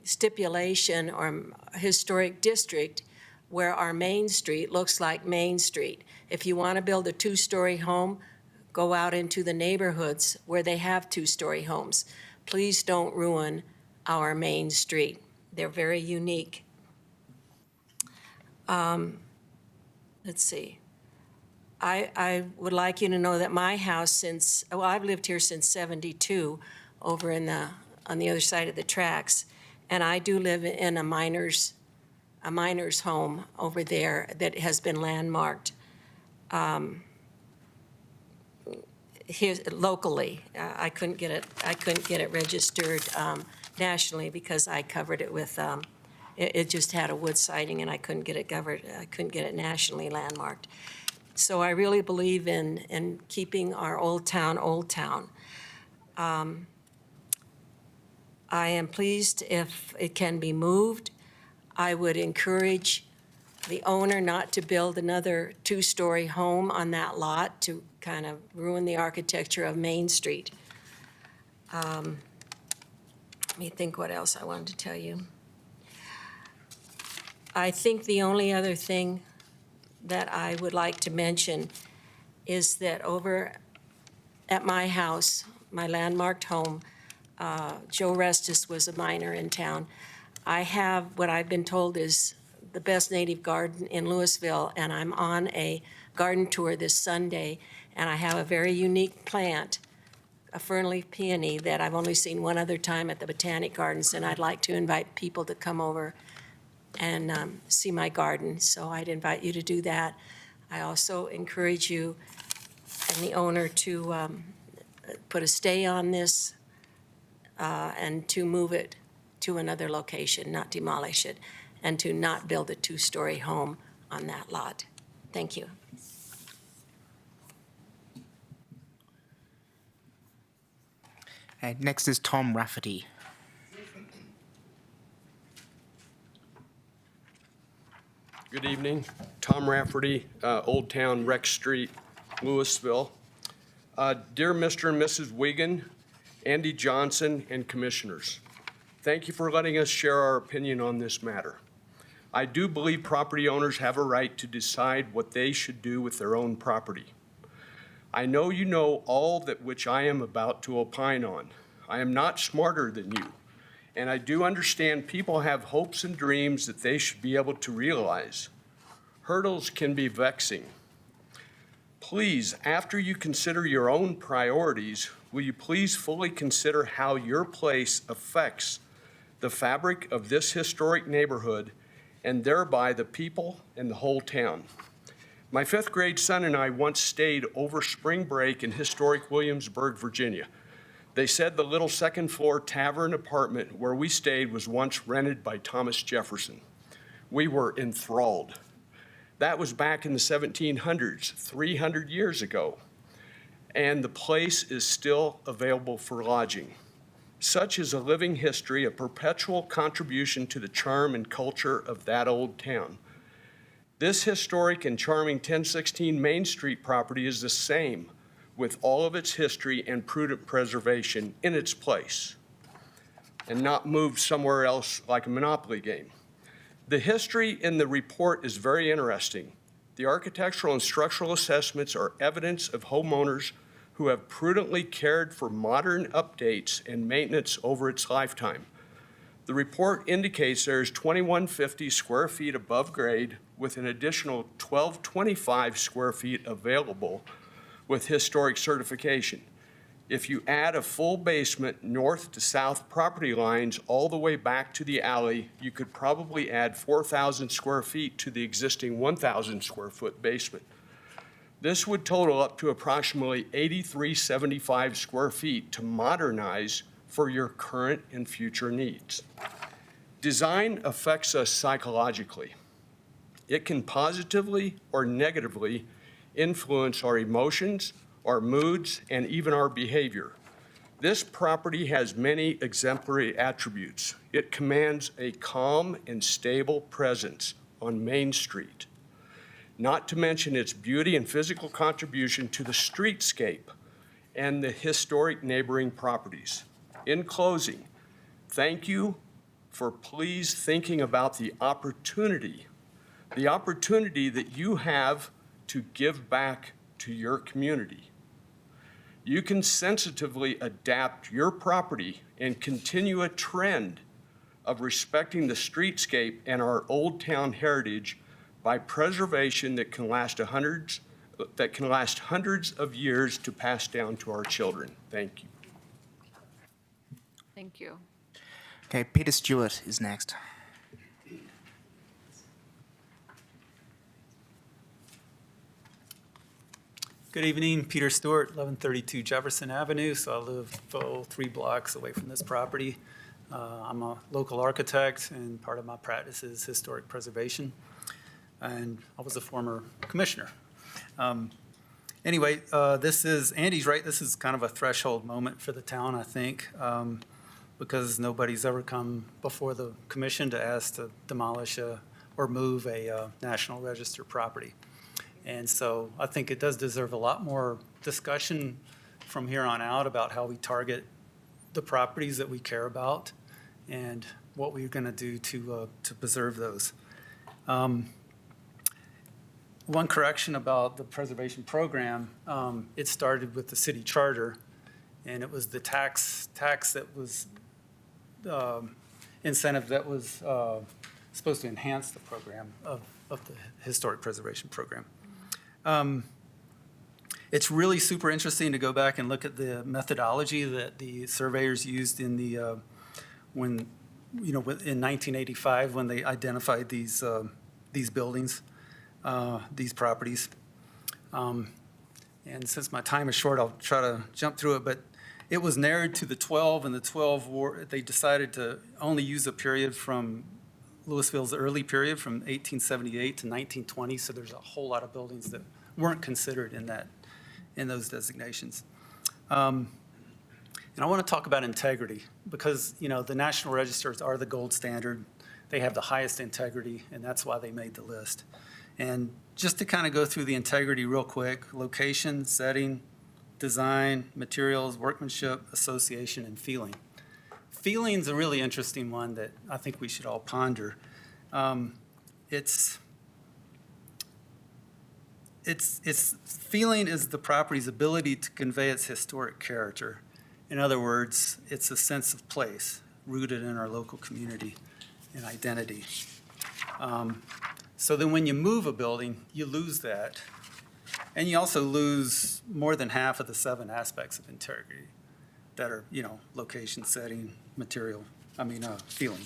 stipulation or historic district where our Main Street looks like Main Street. If you want to build a two-story home, go out into the neighborhoods where they have two-story homes. Please don't ruin our Main Street. They're very unique. Let's see. I would like you to know that my house I've lived here since 72 over on the other side of the tracks. And I do live in a miner's home over there that has been landmarked here locally. I couldn't get it registered nationally because I covered it with it just had a wood siding and I couldn't get it covered. I couldn't get it nationally landmarked. So I really believe in keeping our old town old town. I am pleased if it can be moved. I would encourage the owner not to build another two-story home on that lot to kind of ruin the architecture of Main Street. Let me think what else I wanted to tell you. I think the only other thing that I would like to mention is that over at my house, my landmarked home, Joe Restis was a miner in town. I have what I've been told is the best native garden in Louisville, and I'm on a garden tour this Sunday, and I have a very unique plant, a fernleaf peony, that I've only seen one other time at the Botanic Gardens, and I'd like to invite people to come over and see my garden. So I'd invite you to do that. I also encourage you and the owner to put a stay on this and to move it to another location, not demolish it, and to not build a two-story home on that lot. Thank you. And next is Tom Rafferty. Good evening. Tom Rafferty, Old Town Rex Street, Louisville. Dear Mr. and Mrs. Wiegand, Andy Johnson, and Commissioners, thank you for letting us share our opinion on this matter. I do believe property owners have a right to decide what they should do with their own property. I know you know all that which I am about to opine on. I am not smarter than you, and I do understand people have hopes and dreams that they should be able to realize. Hurdles can be vexing. Please, after you consider your own priorities, will you please fully consider how your place affects the fabric of this historic neighborhood and thereby the people and the whole town? My fifth grade son and I once stayed over spring break in historic Williamsburg, Virginia. They said the little second floor tavern apartment where we stayed was once rented by Thomas Jefferson. We were enthralled. That was back in the 1700s, 300 years ago, and the place is still available for lodging. Such is a living history, a perpetual contribution to the charm and culture of that old town. This historic and charming 1016 Main Street property is the same, with all of its history and prudent preservation in its place, and not moved somewhere else like a Monopoly game. The history in the report is very interesting. The architectural and structural assessments are evidence of homeowners who have prudently cared for modern updates and maintenance over its lifetime. The report indicates there is 2,150 square feet above grade with an additional 1,225 square feet available with historic certification. If you add a full basement north to south property lines all the way back to the alley, you could probably add 4,000 square feet to the existing 1,000 square foot basement. This would total up to approximately 8,375 square feet to modernize for your current and future needs. Design affects us psychologically. It can positively or negatively influence our emotions, our moods, and even our behavior. This property has many exemplary attributes. It commands a calm and stable presence on Main Street, not to mention its beauty and physical contribution to the streetscape and the historic neighboring properties. In closing, thank you for please thinking about the opportunity that you have to give back to your community. You can sensitively adapt your property and continue a trend of respecting the streetscape and our old town heritage by preservation that can last hundreds of years to pass down to our children. Thank you. Thank you. Okay, Peter Stewart is next. Good evening, Peter Stewart, 1132 Jefferson Avenue. So I live 3 blocks away from this property. I'm a local architect, and part of my practice is historic preservation. And I was a former commissioner. Anyway, Andy's right, this is kind of a threshold moment for the town, I think, because nobody's ever come before the commission to ask to demolish or move a National Register property. And so I think it does deserve a lot more discussion from here on out about how we target the properties that we care about and what we're going to do to preserve those. One correction about the preservation program, it started with the city charter, and it was the tax that was incentive that was supposed to enhance the program of the historic preservation program. It's really super interesting to go back and look at the methodology that the surveyors used in the when in 1985 when they identified these buildings, these properties. And since my time is short, I'll try to jump through it, but it was narrowed to the 12, and the 12 they decided to only use a period from Louisville's early period from 1878 to 1920, so there's a whole lot of buildings that weren't considered in those designations. And I want to talk about integrity because, the National Registers are the gold standard. They have the highest integrity, and that's why they made the list. And just to kind of go through the integrity real quick: location, setting, design, materials, workmanship, association, and feeling. Feeling's a really interesting one that I think we should all ponder. Feeling is the property's ability to convey its historic character. In other words, it's a sense of place rooted in our local community and identity. So then when you move a building, you lose that. And you also lose more than half of the 7 aspects of integrity that are, location, setting, material, feeling.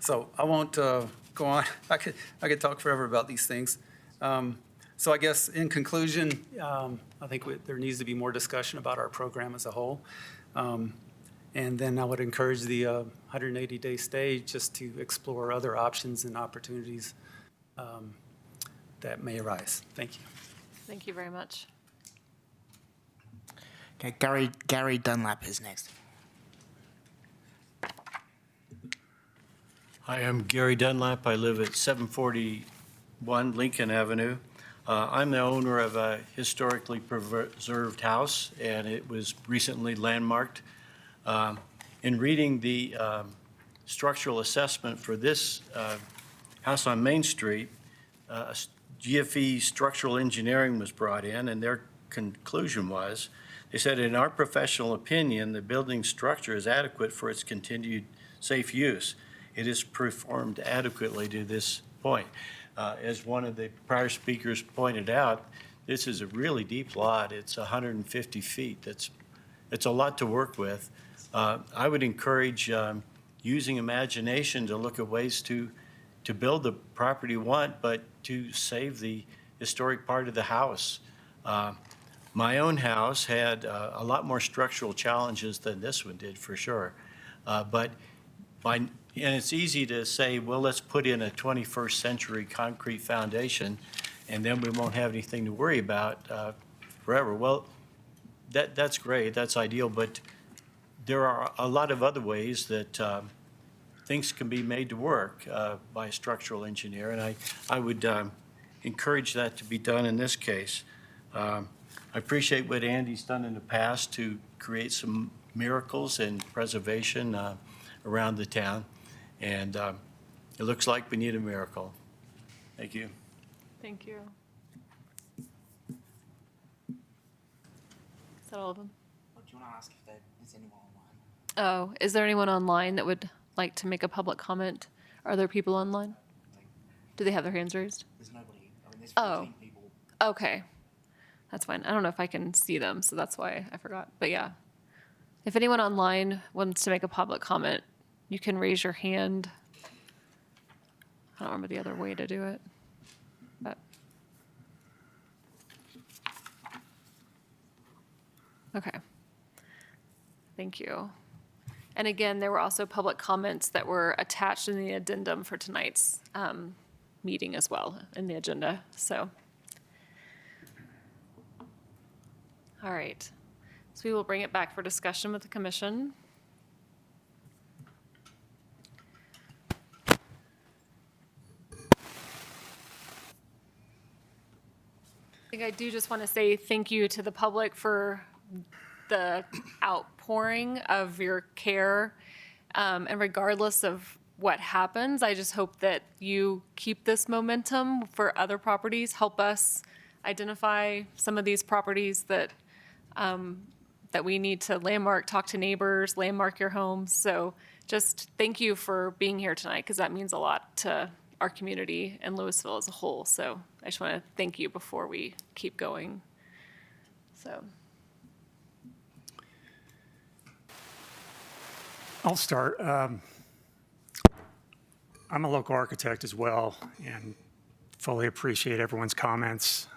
So I won't go on. I could talk forever about these things. So I guess in conclusion, I think there needs to be more discussion about our program as a whole. And then I would encourage the 180-day stay just to explore other options and opportunities that may arise. Thank you. Thank you very much. Okay, Gary Dunlap is next. Hi, I'm Gary Dunlap. I live at 741 Lincoln Avenue. I'm the owner of a historically preserved house, and it was recently landmarked. In reading the structural assessment for this house on Main Street, GFE Structural Engineering was brought in, and their conclusion was, they said, in our professional opinion, the building structure is adequate for its continued safe use. It is performed adequately to this point. As one of the prior speakers pointed out, this is a really deep lot. It's 150 feet. It's a lot to work with. I would encourage using imagination to look at ways to build the property you want, but to save the historic part of the house. My own house had a lot more structural challenges than this one did, for sure. And it's easy to say, well, let's put in a 21st century concrete foundation, and then we won't have anything to worry about forever. Well, that's great, that's ideal, but there are a lot of other ways that things can be made to work by a structural engineer, and I would encourage that to be done in this case. I appreciate what Andy's done in the past to create some miracles and preservation around the town, and it looks like we need a miracle. Thank you. Thank you. Is that all of them? Do you want to ask if there's anyone online? Oh, is there anyone online that would like to make a public comment? Are there people online? Do they have their hands raised? There's nobody. There's 14 people. Okay. That's fine. I don't know if I can see them, so that's why I forgot. But yeah, if anyone online wants to make a public comment, you can raise your hand. I don't remember the other way to do it, but. Okay. Thank you. And again, there were also public comments that were attached in the addendum for tonight's meeting as well in the agenda, so. All right, so we will bring it back for discussion with the commission. I think I do just want to say thank you to the public for the outpouring of your care. And regardless of what happens, I just hope that you keep this momentum for other properties, help us identify some of these properties that we need to landmark, talk to neighbors, landmark your homes. So just thank you for being here tonight, because that means a lot to our community and Louisville as a whole. So I just want to thank you before we keep going. So. I'll start. I'm a local architect as well and fully appreciate everyone's comments.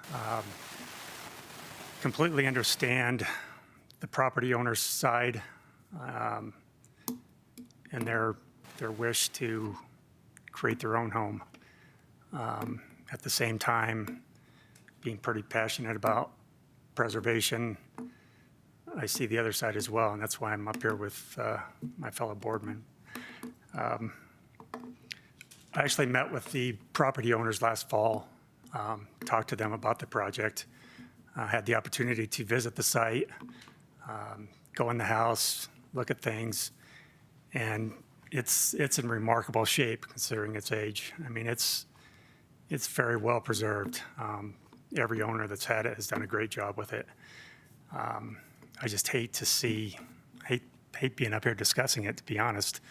Completely understand the property owner's side and their wish to create their own home. At the same time, being pretty passionate about preservation, I see the other side as well, and that's why I'm up here with my fellow boardman. I actually met with the property owners last fall, talked to them about the project, had the opportunity to visit the site, go in the house, look at things, and it's in remarkable shape considering its age. I mean, it's very well preserved. Every owner that's had it has done a great job with it. I just hate being up here discussing it, to be honest.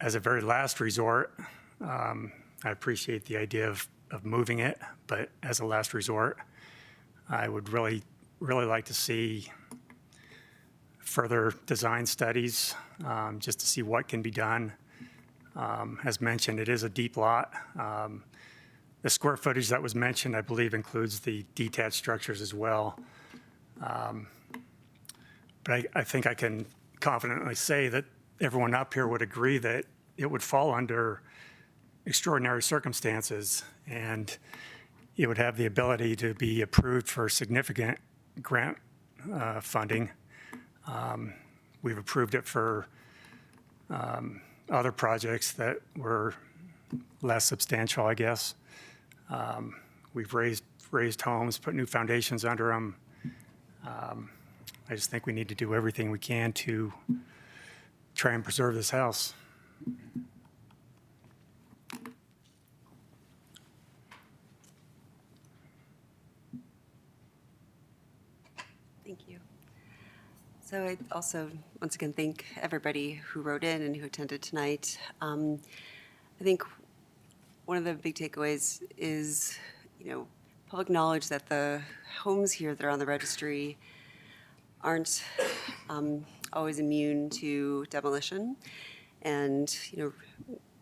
As a very last resort, I appreciate the idea of moving it, but as a last resort, I would really like to see further design studies just to see what can be done. As mentioned, it is a deep lot. The square footage that was mentioned, I believe, includes the detached structures as well. But I think I can confidently say that everyone up here would agree that it would fall under extraordinary circumstances, and it would have the ability to be approved for significant grant funding. We've approved it for other projects that were less substantial, I guess. We've raised homes, put new foundations under them. I just think we need to do everything we can to try and preserve this house. Thank you. So I also, once again, thank everybody who wrote in and who attended tonight. I think one of the big takeaways is, public knowledge that the homes here that are on the registry aren't always immune to demolition, and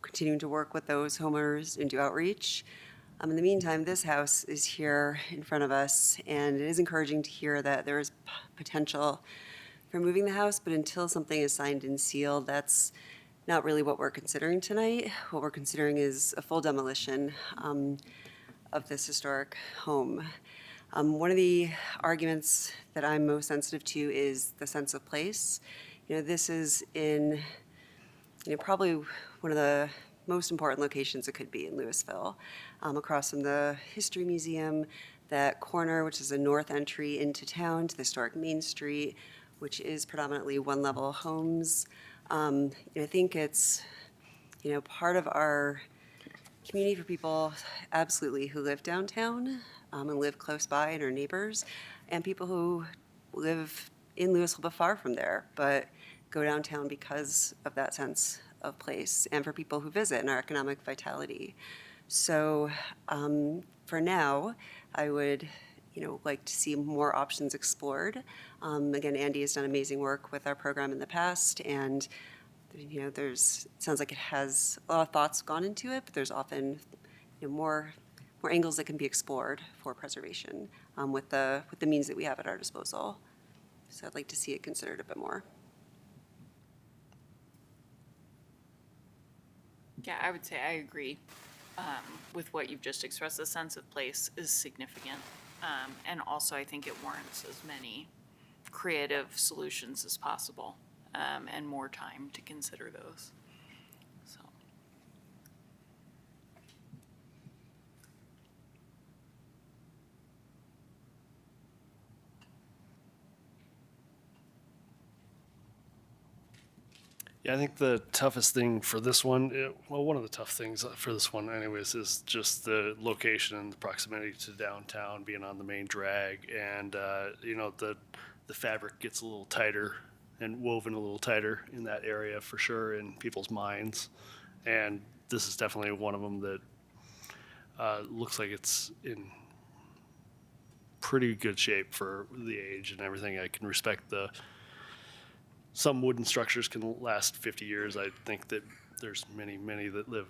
continuing to work with those homeowners and do outreach. In the meantime, this house is here in front of us, and it is encouraging to hear that there is potential for moving the house, but until something is signed and sealed, that's not really what we're considering tonight. What we're considering is a full demolition of this historic home. One of the arguments that I'm most sensitive to is the sense of place. This is in probably one of the most important locations it could be in Louisville, across from the History Museum, that corner, which is a north entry into town to the historic Main Street, which is predominantly one-level homes. I think it's, part of our community for people, absolutely, who live downtown and live close by and are neighbors, and people who live in Louisville but far from there, but go downtown because of that sense of place, and for people who visit and our economic vitality. So for now, I would like to see more options explored. Again, Andy has done amazing work with our program in the past, and it sounds like it has a lot of thoughts gone into it, but there's often more angles that can be explored for preservation with the means that we have at our disposal. So I'd like to see it considered a bit more. Yeah, I would say I agree with what you've just expressed. The sense of place is significant. And also, I think it warrants as many creative solutions as possible and more time to consider those. So. Yeah, I think the toughest thing for this one, one of the tough things for this one anyways, is just the location and the proximity to downtown, being on the main drag, and the fabric gets a little tighter and woven a little tighter in that area for sure in people's minds. And this is definitely one of them that looks like it's in pretty good shape for the age and everything. I can respect the some wooden structures can last 50 years. I think that there's many, many that live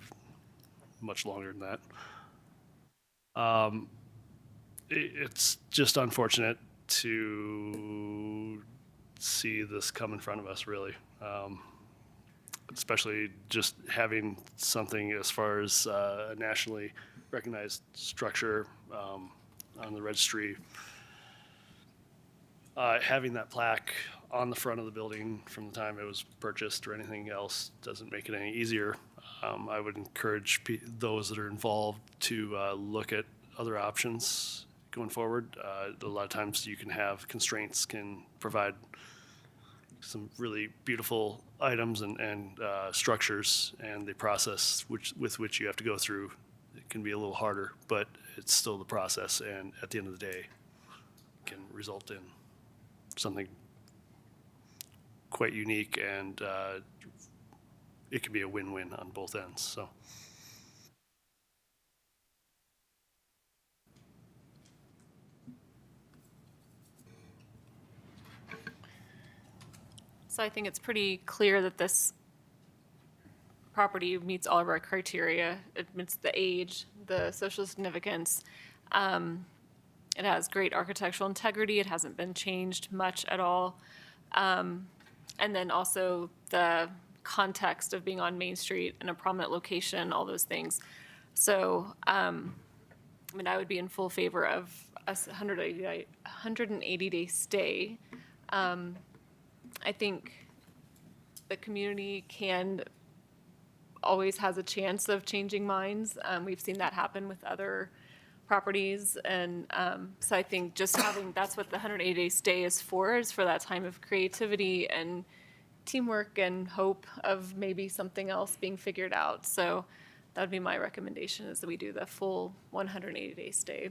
much longer than that. It's just unfortunate to see this come in front of us, really. Especially just having something as far as a nationally recognized structure on the registry. Having that plaque on the front of the building from the time it was purchased or anything else doesn't make it any easier. I would encourage those that are involved to look at other options going forward. A lot of times you can have constraints can provide some really beautiful items and structures, and the process with which you have to go through, it can be a little harder, but it's still the process, and at the end of the day, can result in something quite unique, and it can be a win-win on both ends. So I think it's pretty clear that this property meets all of our criteria. It meets the age, the social significance. It has great architectural integrity. It hasn't been changed much at all. And then also the context of being on Main Street in a prominent location, all those things. So, I mean, I would be in full favor of a 180-day stay. I think the community always has a chance of changing minds. We've seen that happen with other properties. And so I think just that's what the 180-day stay is for that time of creativity and teamwork and hope of maybe something else being figured out. So that would be my recommendation, is that we do the full 180-day stay.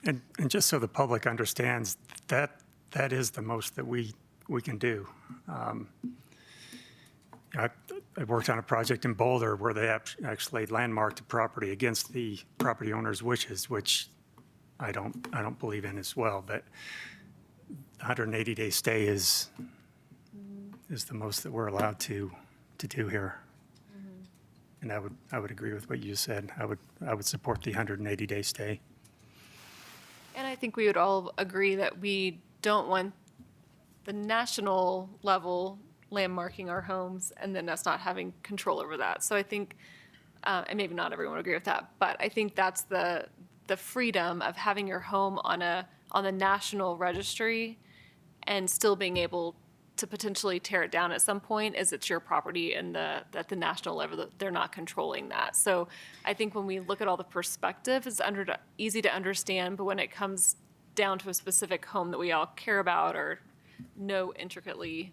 And just so the public understands, that is the most that we can do. I worked on a project in Boulder where they actually landmarked the property against the property owner's wishes, which I don't believe in as well. But 180-day stay is the most that we're allowed to do here. And I would agree with what you said. I would support the 180-day stay. And I think we would all agree that we don't want the national level landmarking our homes and then us not having control over that. So I think, and maybe not everyone would agree with that, but I think that's the freedom of having your home on the national registry and still being able to potentially tear it down at some point, as it's your property, and at the national level they're not controlling that. So I think when we look at all the perspective, it's easy to understand, but when it comes down to a specific home that we all care about or know intricately,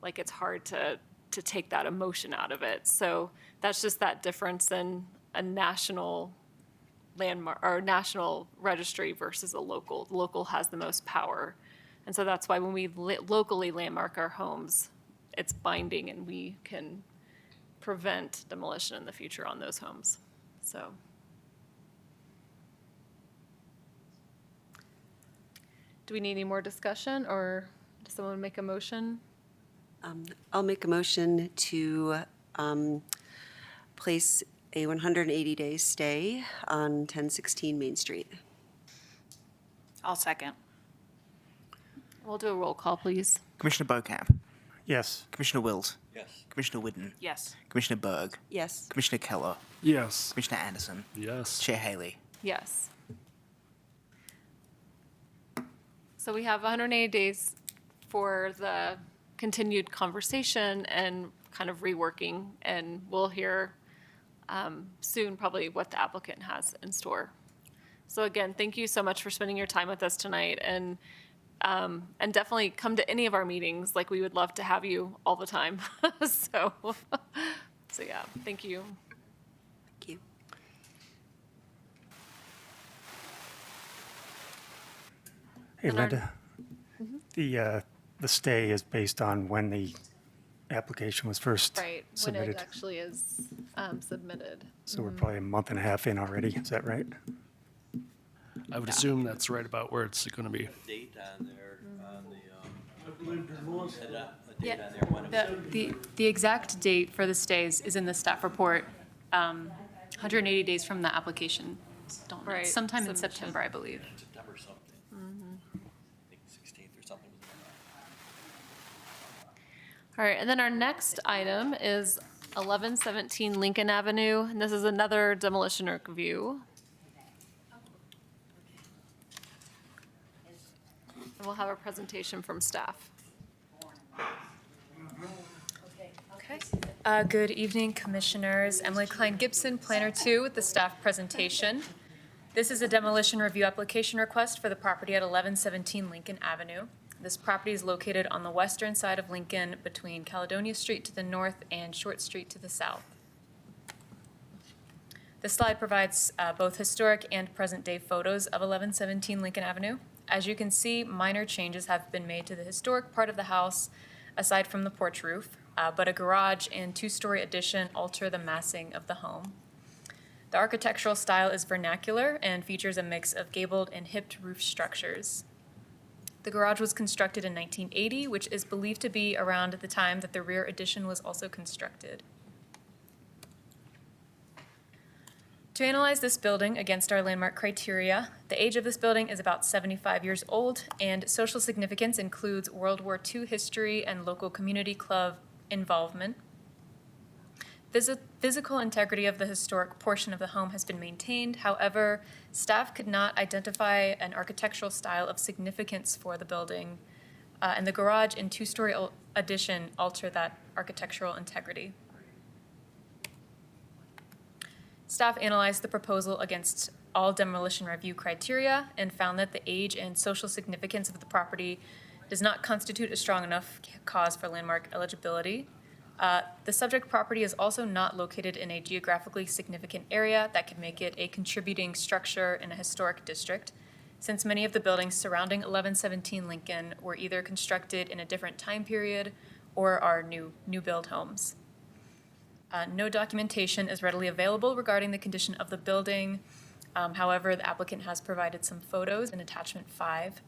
like, it's hard to take that emotion out of it. So that's just that difference in a national landmark or national registry versus a local. The local has the most power. And so that's why when we locally landmark our homes, it's binding, and we can prevent demolition in the future on those homes. So. Do we need any more discussion, or does someone make a motion? I'll make a motion to place a 180-day stay on 1016 Main Street. I'll second. We'll do a roll call, please. Commissioner Beaucamp. Yes. Commissioner Wills. Yes. Commissioner Whidden. Yes. Commissioner Berg. Yes. Commissioner Keller. Yes. Commissioner Anderson. Yes. Chair Haley. Yes. So we have 180 days for the continued conversation and kind of reworking, and we'll hear soon probably what the applicant has in store. So again, thank you so much for spending your time with us tonight, and definitely come to any of our meetings. Like, we would love to have you all the time. So yeah, thank you. Thank you. Hey, And our- Linda, the stay is based on when the application was first Right, when submitted. it actually is submitted. So we're probably a month and a half in already. Is that right? I would assume that's right about where it's going to be. Date on there, on the lived in Louisville. The exact date for the stays is in the staff report, 180 days from the application. Right, Sometime in submission. September, I believe. September something. I think 16th or something. All right, and then our next item is 1117 Lincoln Avenue, and this is another demolition review. And we'll have a presentation from staff. Okay. Good evening, Commissioners. Emily Klein Gibson, Planner 2, with the staff presentation. This is a demolition review application request for the property at 1117 Lincoln Avenue. This property is located on the western side of Lincoln between Caledonia Street to the north and Short Street to the south. This slide provides both historic and present-day photos of 1117 Lincoln Avenue. As you can see, minor changes have been made to the historic part of the house, aside from the porch roof, but a garage and two-story addition alter the massing of the home. The architectural style is vernacular and features a mix of gabled and hipped roof structures. The garage was constructed in 1980, which is believed to be around the time that the rear addition was also constructed. To analyze this building against our landmark criteria, the age of this building is about 75 years old, and social significance includes World War II history and local community club involvement. Physical integrity of the historic portion of the home has been maintained. However, staff could not identify an architectural style of significance for the building, and the garage and two-story addition alter that architectural integrity. Staff analyzed the proposal against all demolition review criteria and found that the age and social significance of the property does not constitute a strong enough cause for landmark eligibility. The subject property is also not located in a geographically significant area that could make it a contributing structure in a historic district, since many of the buildings surrounding 1117 Lincoln were either constructed in a different time period or are new build homes. No documentation is readily available regarding the condition of the building. However, the applicant has provided some photos in attachment 5.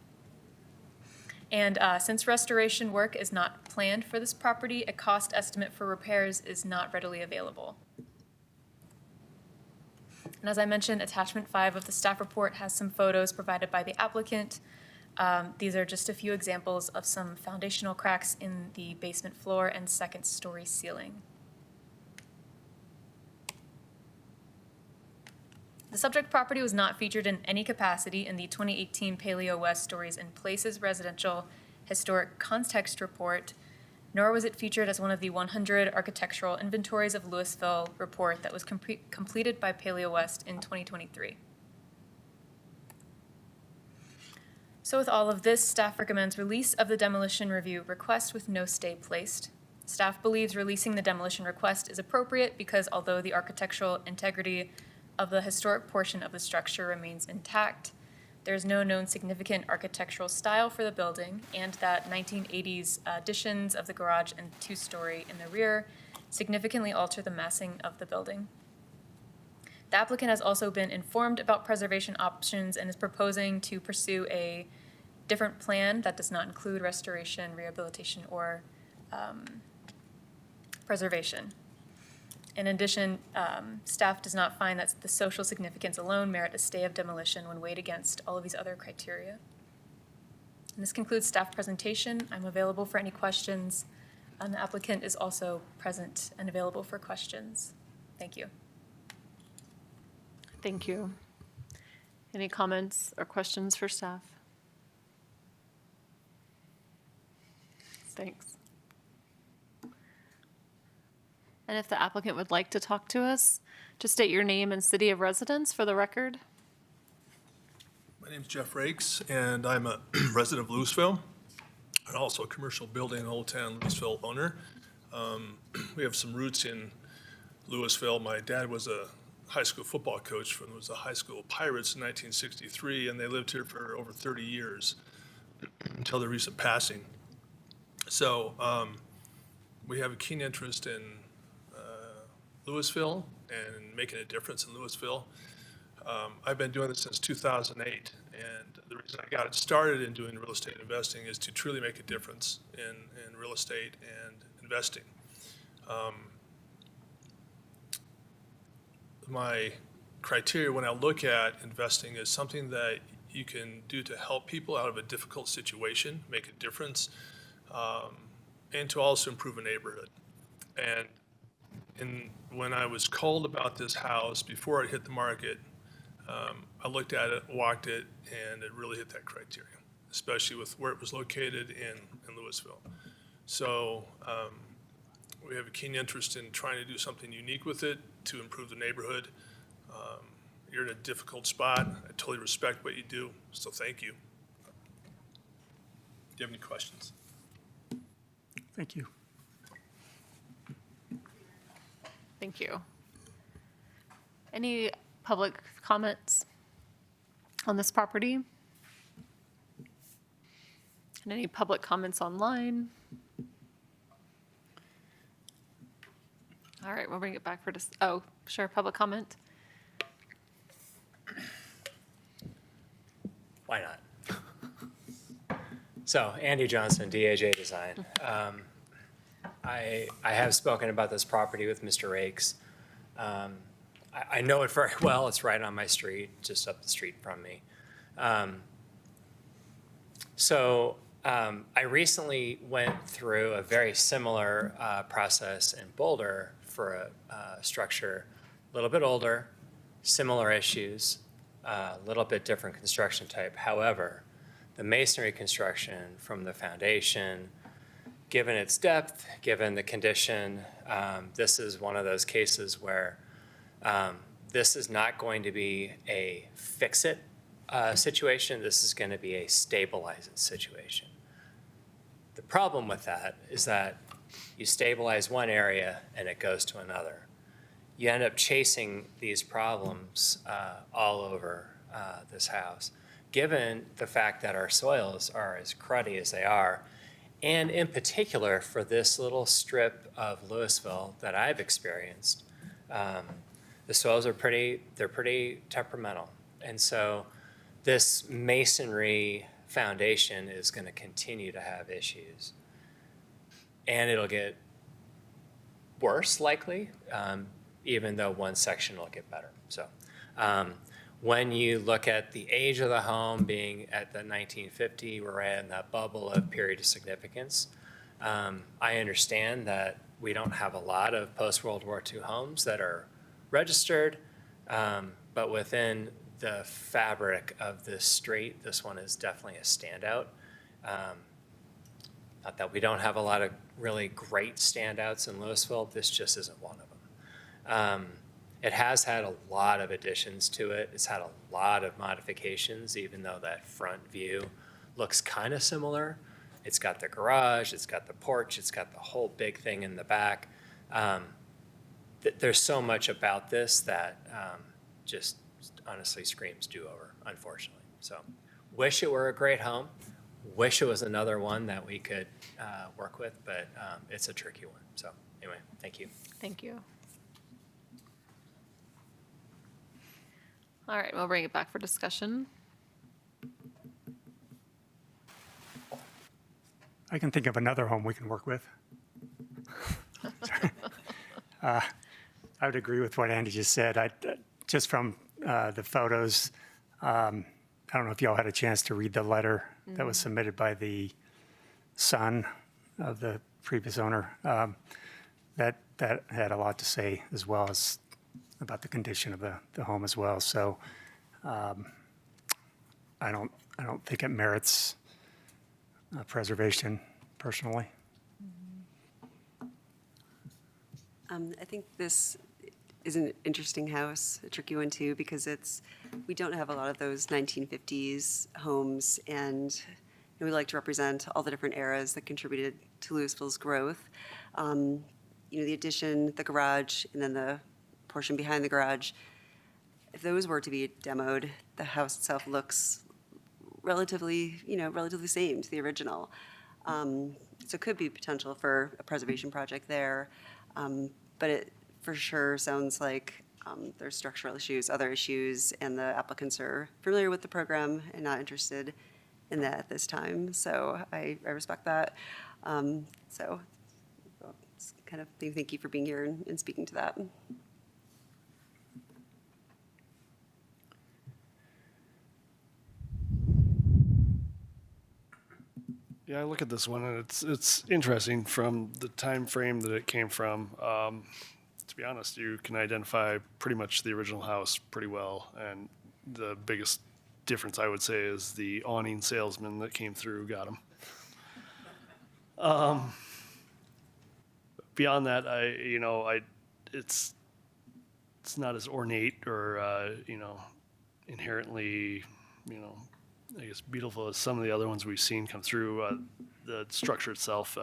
And since restoration work is not planned for this property, a cost estimate for repairs is not readily available. And as I mentioned, attachment 5 of the staff report has some photos provided by the applicant. These are just a few examples of some foundational cracks in the basement floor and second-story ceiling. The subject property was not featured in any capacity in the 2018 Paleo West Stories and Places Residential Historic Context Report, nor was it featured as one of the 100 Architectural Inventories of Louisville report that was completed by Paleo West in 2023. So with all of this, staff recommends release of the demolition review request with no stay placed. Staff believes releasing the demolition request is appropriate because although the architectural integrity of the historic portion of the structure remains intact, there is no known significant architectural style for the building, and that 1980s additions of the garage and two-story in the rear significantly alter the massing of the building. The applicant has also been informed about preservation options and is proposing to pursue a different plan that does not include restoration, rehabilitation, or preservation. In addition, staff does not find that the social significance alone merit a stay of demolition when weighed against all of these other criteria. And this concludes staff presentation. I'm available for any questions. The applicant is also present and available for questions. Thank you. Thank you. Any comments or questions for staff? Thanks. And if the applicant would like to talk to us, just state your name and city of residence for the record. My name's Jeff Rakes, and I'm a resident of Louisville, and also a commercial building Old Town Louisville owner. We have some roots in Louisville. My dad was a high school football coach for the high school Pirates in 1963, and they lived here for over 30 years until their recent passing. So we have a keen interest in Louisville and making a difference in Louisville. I've been doing this since 2008, and the reason I got it started in doing real estate investing is to truly make a difference in real estate and investing. My criteria when I look at investing is something that you can do to help people out of a difficult situation, make a difference, and to also improve a neighborhood. And when I was called about this house before it hit the market, I looked at it, walked it, and it really hit that criteria, especially with where it was located in Louisville. So we have a keen interest in trying to do something unique with it to improve the neighborhood. You're in a difficult spot. I totally respect what you do, so thank you. Do you have any questions? Thank you. Thank you. Any public comments on this property? And any public comments online? All right, we'll bring it back for oh, sure, public comment. Why not? So, Andy Johnson, DAJ Design. I have spoken about this property with Mr. Rakes. I know it very well. It's right on my street, just up the street from me. I recently went through a very similar process in Boulder for a structure a little bit older, similar issues, a little bit different construction type. However, the masonry construction from the foundation, given its depth, given the condition, this is one of those cases where this is not going to be a fix-it situation. This is going to be a stabilize it situation. The problem with that is that you stabilize one area and it goes to another. You end up chasing these problems all over this house, given the fact that our soils are as cruddy as they are, and in particular for this little strip of Louisville that I've experienced, the soils are pretty temperamental. And so this masonry foundation is going to continue to have issues. And it'll get worse likely, even though one section will get better. So when you look at the age of the home being at the 1950, we're in that bubble of period of significance. I understand that we don't have a lot of post-World War II homes that are registered, but within the fabric of this street, this one is definitely a standout. Not that we don't have a lot of really great standouts in Louisville, this just isn't one of them. It has had a lot of additions to it. It's had a lot of modifications, even though that front view looks kind of similar. It's got the garage, it's got the porch, it's got the whole big thing in the back. There's so much about this that just honestly screams do-over, unfortunately. So wish it were a great home. Wish it was another one that we could work with, but it's a tricky one. So anyway, thank you. Thank you. All right, we'll bring it back for discussion. I can think of another home we can work with. I would agree with what Andy just said. Just from the photos, I don't know if y'all had a chance to read the letter that was submitted by the son of the previous owner. That had a lot to say, as well as about the condition of the home as well. So I don't think it merits preservation personally. I think this is an interesting house, a tricky one too, because we don't have a lot of those 1950s homes, and we like to represent all the different eras that contributed to Louisville's growth. The addition, the garage, and then the portion behind the garage, if those were to be demoed, the house itself looks relatively same to the original. So it could be potential for a preservation project there. But it for sure sounds like there's structural issues, other issues, and the applicants are familiar with the program and not interested in that at this time. So I respect that. So it's kind of thank you for being here and speaking to that. Yeah, I look at this one and it's interesting from the time frame that it came from. To be honest, you can identify pretty much the original house pretty well, and the biggest difference I would say is the awning salesman that came through got him. Beyond that, it's not as ornate or inherently, I guess beautiful as some of the other ones we've seen come through. The structure itself,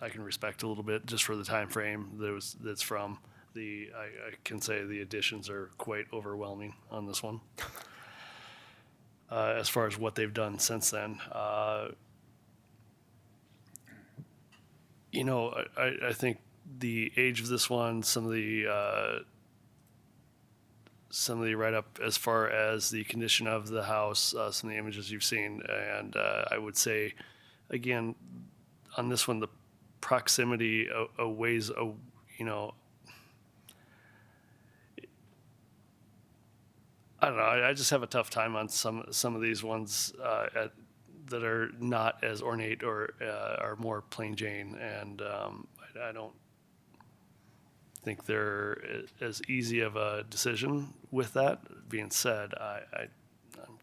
I can respect a little bit just for the time frame that's from. I can say the additions are quite overwhelming on this one. As far as what they've done since then, I think the age of this one, some of the write-up as far as the condition of the house, some of the images you've seen, and I would say, again, on this one, the proximity weighs, I don't know. I just have a tough time on some of these ones that are not as ornate or are more plain Jane, and I don't think they're as easy of a decision. With that being said, I'm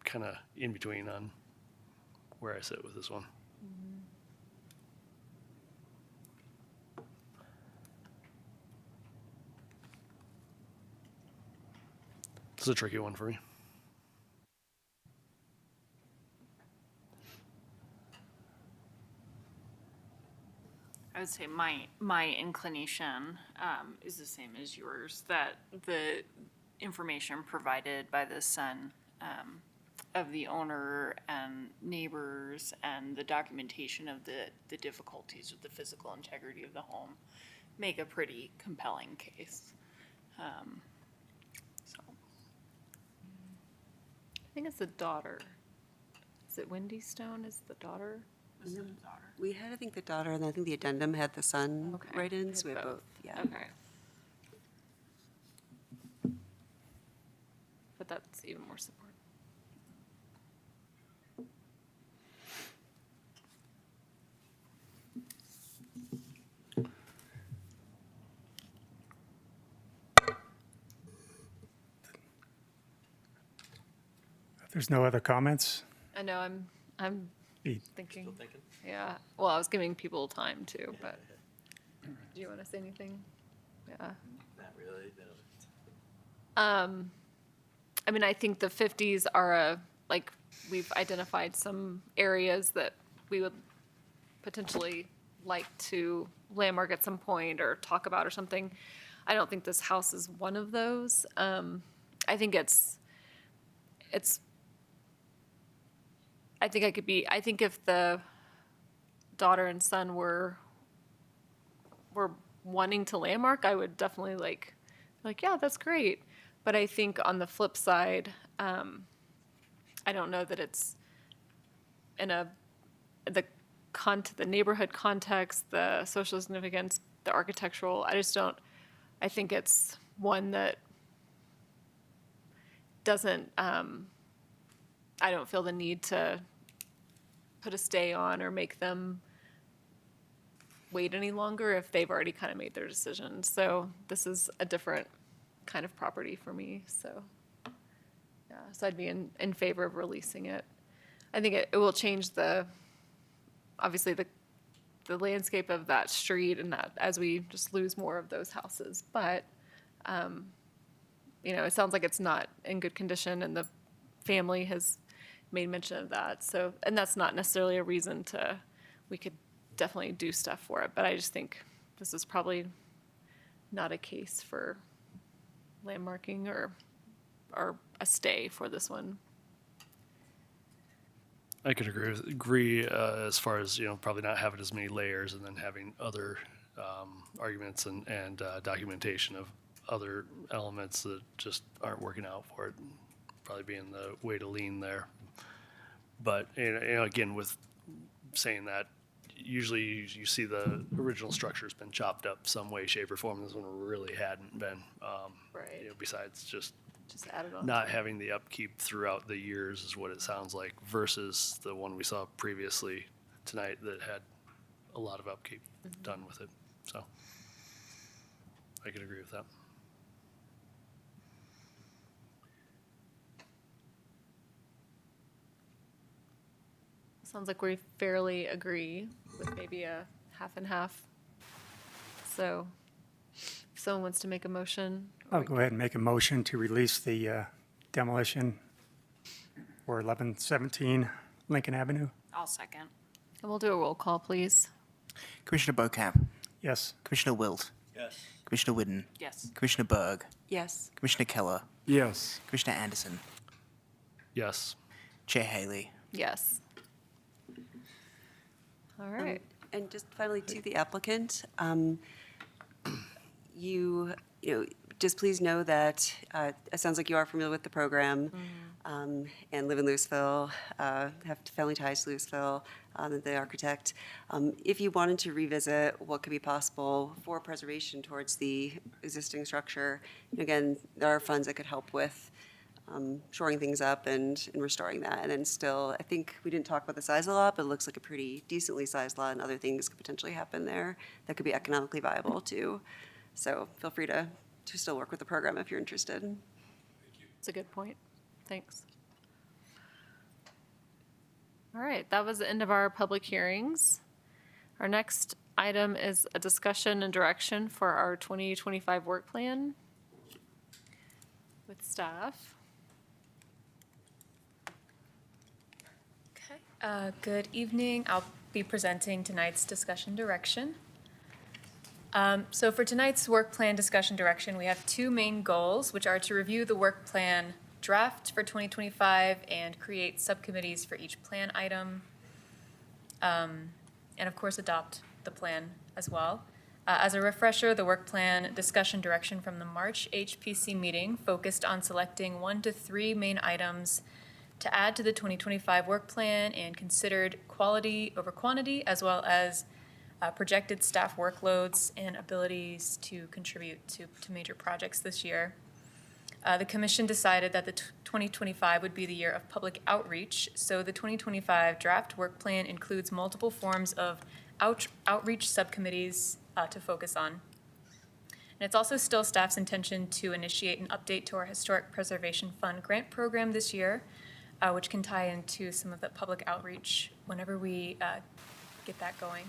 kind of in between on where I sit with this one. This is a tricky one for me. I would say my inclination is the same as yours, that the information provided by the son of the owner and neighbors and the documentation of the difficulties with the physical integrity of the home make a pretty compelling case. I think it's the daughter. Is it Wendy Stone is the daughter? We had, I think, the daughter, and I think the addendum had the son Okay. write-ins. We have both, yeah. Okay. But that's even more support. If there's no other comments, I know I'm Be- thinking. Still thinking? Yeah. Well, I was giving people time too, but do you want to say anything? Yeah. Not really, no. I mean, I think the 50s are we've identified some areas that we would potentially like to landmark at some point or talk about or something. I don't think this house is one of those. I think I think if the daughter and son were wanting to landmark, I would definitely like, yeah, that's great. But I think on the flip side, I don't know that it's in the neighborhood context, the social significance, the architectural. I think it's one that doesn't, I don't feel the need to put a stay on or make them wait any longer if they've already kind of made their decision. So this is a different kind of property for me. So yeah, so I'd be in favor of releasing it. I think it will change obviously the landscape of that street and that as we just lose more of those houses. But, it sounds like it's not in good condition and the family has made mention of that. So, and that's not necessarily a reason we could definitely do stuff for it. But I just think this is probably not a case for landmarking or a stay for this one. I could agree as far as, probably not having as many layers and then having other arguments and documentation of other elements that just aren't working out for it, probably being the way to lean there. But, again, with saying that, usually you see the original structure's been chopped up some way, shape, or form. This one really hadn't been. Right. Besides just added on. not having the upkeep throughout the years is what it sounds like, versus the one we saw previously tonight that had a lot of upkeep done with it. So I could agree with that. Sounds like we fairly agree with maybe a half and half. So if someone wants to make a motion. I'll go ahead and make a motion to release the demolition for 1117 Lincoln Avenue. I'll second. And we'll do a roll call, please. Commissioner Beaucamp. Yes. Commissioner Wilt. Yes. Commissioner Whidden. Yes. Commissioner Berg. Yes. Commissioner Keller. Yes. Commissioner Anderson. Yes. Chair Haley. Yes. All right. And just finally to the applicant, just please know that it sounds like you are familiar with the program and live in Louisville, have family ties to Louisville, the architect. If you wanted to revisit what could be possible for preservation towards the existing structure, again, there are funds that could help with shoring things up and restoring that. And then still, I think we didn't talk about the size of the lot, but it looks like a pretty decently sized lot, and other things could potentially happen there that could be economically viable too. So feel free to still work with the program if you're interested. That's a good point. Thanks. All right, that was the end of our public hearings. Our next item is a discussion and direction for our 2025 work plan with staff. Okay, good evening. I'll be presenting tonight's discussion direction. So for tonight's work plan discussion direction, we have two main goals, which are to review the work plan draft for 2025 and create subcommittees for each plan item, and of course adopt the plan as well. As a refresher, the work plan discussion direction from the March HPC meeting focused on selecting 1 to 3 main items to add to the 2025 work plan and considered quality over quantity, as well as projected staff workloads and abilities to contribute to major projects this year. The commission decided that the 2025 would be the year of public outreach, so the 2025 draft work plan includes multiple forms of outreach subcommittees to focus on. And it's also still staff's intention to initiate an update to our Historic Preservation Fund grant program this year, which can tie into some of the public outreach whenever we get that going.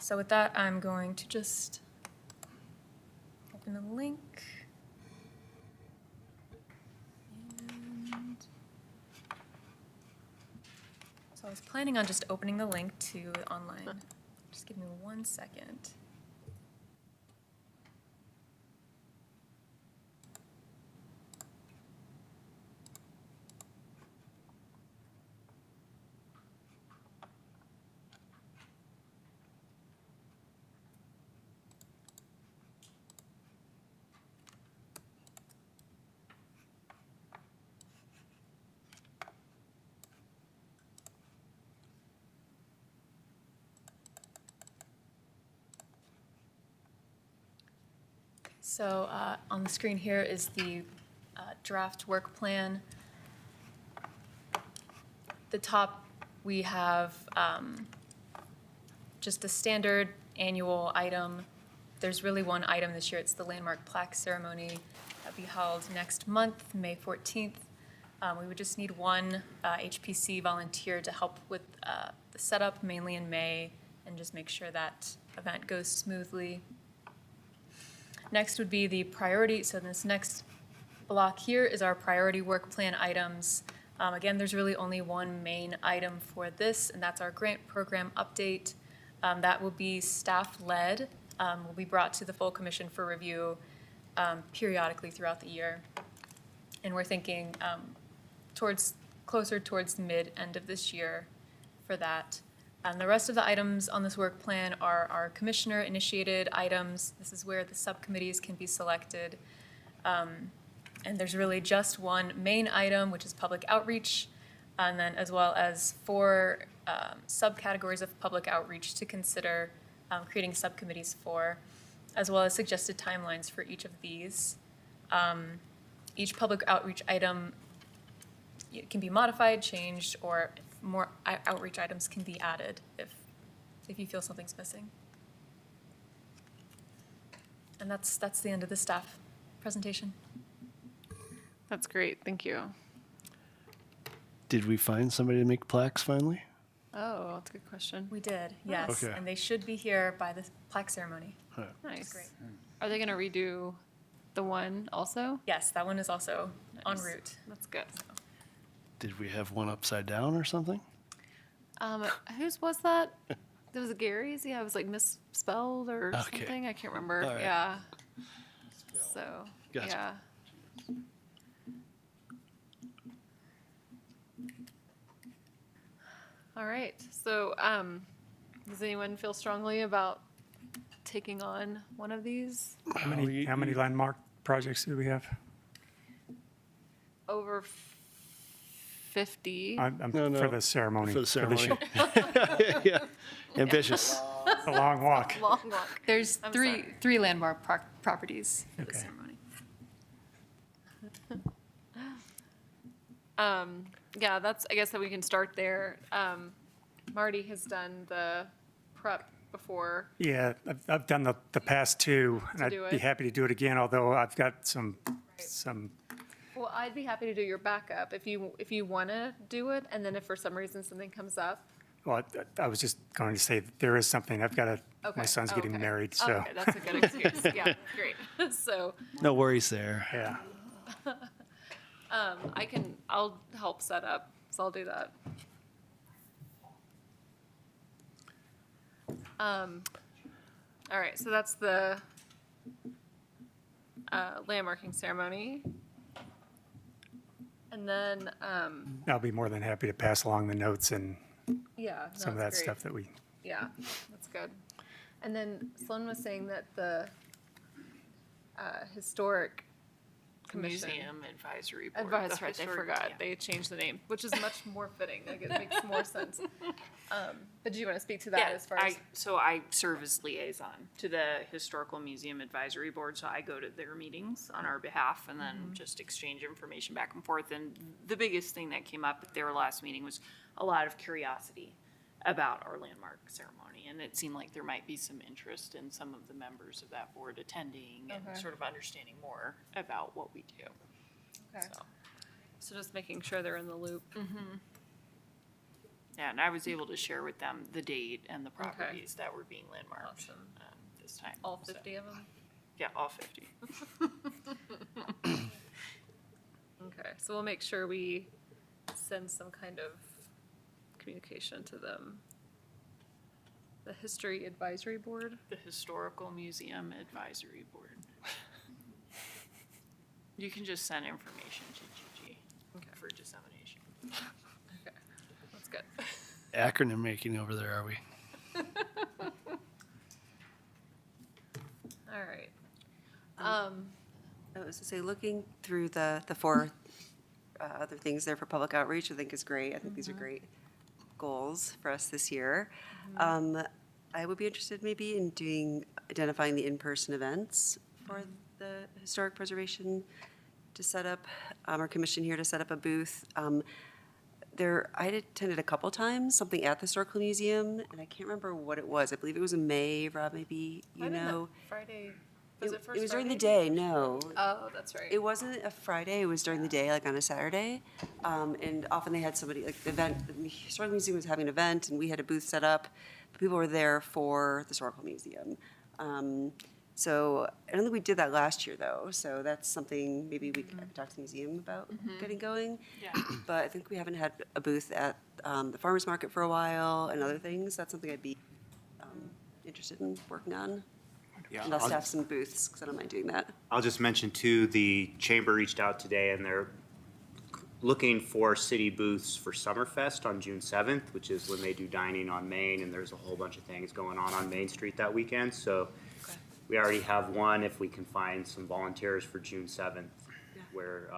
So with that, I'm going to just open the link. And so I was planning on just opening the link to online. Just give me 1 second. So on the screen here is the draft work plan. The top, we have just a standard annual item. There's really one item this year. It's the landmark plaque ceremony that'll be held next month, May 14th. We would just need one HPC volunteer to help with the setup, mainly in May, and just make sure that event goes smoothly. Next would be the priority. So this next block here is our priority work plan items. Again, there's really only one main item for this, and that's our grant program update. That will be staff-led, will be brought to the full commission for review periodically throughout the year. And we're thinking closer towards the mid-end of this year for that. And the rest of the items on this work plan are our commissioner-initiated items. This is where the subcommittees can be selected. And there's really just one main item, which is public outreach, and then as well as 4 subcategories of public outreach to consider creating subcommittees for, as well as suggested timelines for each of these. Each public outreach item can be modified, changed, or more outreach items can be added if you feel something's missing. And that's the end of the staff presentation. That's great, thank you. Did we find somebody to make plaques finally? Oh, that's a good question. We did, yes, Okay. and they should be here by the plaque ceremony. Nice. Great. Are they gonna redo the one also? Yes, that one is also en Nice. route. That's good. Did we have one upside down or something? Whose was that? Was it Gary's? Yeah, it was like misspelled or Okay. something. I can't remember. All right. Yeah. So, Gotcha. yeah. All right. So, does anyone feel strongly about taking on one of these? How many landmark projects do we have? Over 50. I'm No, for the ceremony. For the for this ceremony. year. Yeah, ambitious. It's a long walk. Long walk. There's I'm three landmark properties for the Okay. ceremony. Yeah, that's, I guess that we can start there. Marty has done the prep before. Yeah, I've done the past 2, and do I'd be it. happy to do it again, although I've got some, Well, I'd be happy to do your backup if you want to do it, and then if for some reason something comes up. well, I was just going to say, that there is something, I've got Okay. my son's getting Okay. married, so. Okay, that's a good excuse. Yeah, great. So, No worries there. Yeah. I'll help set up, so I'll do that. All right, so that's the landmarking ceremony. And then, I'll be more than happy to pass along the notes and yeah. no, some of that that's great. stuff that we, Yeah, that's good. And then Sloan was saying that the historic commission. Museum Advisory Board. That's the right, they historic- forgot. yeah. They changed the name, which is much more fitting. Like, it makes more sense. But do you want to speak to that Yeah, as far as? so I serve as liaison to the Historical Museum Advisory Board, so I go to their meetings on our behalf and then just exchange information back and forth. And the biggest thing that came up at their last meeting was a lot of curiosity about our landmark ceremony. And it seemed like there might be some interest in some of the members of that board attending and Okay. sort of understanding more about what we do. Okay. So. So just making sure they're in the loop. Yeah, and I was able to share with them the date and the properties that were being landmarked Awesome. this time. All So, 50 of them? yeah, all 50. Okay, so we'll make sure we send some kind of communication to them. The History Advisory Board? The Historical Museum Advisory Board. You can just send information to GG for dissemination. Okay, that's good. Acronym making over there, are we? All right. I was to say, looking through the 4 other things there for public outreach, I think is great. I think these are great goals for us this year. I would be interested maybe in identifying the in-person events for the historic preservation to set up, our commission here to set up a booth. I attended a couple times, something at the Historical Museum, and I can't remember what it was. I believe it was in May, Rob, maybe you know. Friday, was it first It was during the Friday? day, no. Oh, that's right. It wasn't a Friday, it was during the day, like on a Saturday. And often they had somebody, like the Historical Museum was having an event, and we had a booth set up. People were there for the Historical Museum. So I don't think we did that last year, though, so that's something maybe I could talk to the museum about getting going. Yeah. But I think we haven't had a booth at the farmer's market for a while and other things. That's something I'd be interested in working on. Yeah, And I'll staff some booths, because I don't mind doing that. I'll just mention too, the chamber reached out today and they're looking for city booths for Summerfest on June 7th, which is when they do dining on Main, and there's a whole bunch of things going on Main Street that weekend. So we already have one if we can find some volunteers for June 7th, where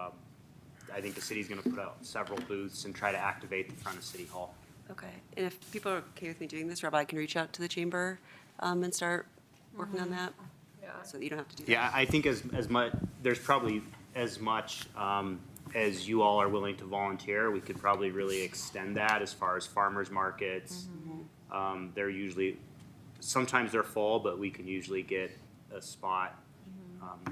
I think the city's going to put out several booths and try to activate the front of City Hall. Okay, and if people are okay with me doing this, Rob, I can reach out to the chamber and start working on that? Yeah. So that you don't have to do that? Yeah, I think as much, there's probably as much as you all are willing to volunteer. We could probably really extend that as far as farmers markets. They're usually, sometimes they're full, but we can usually get a spot.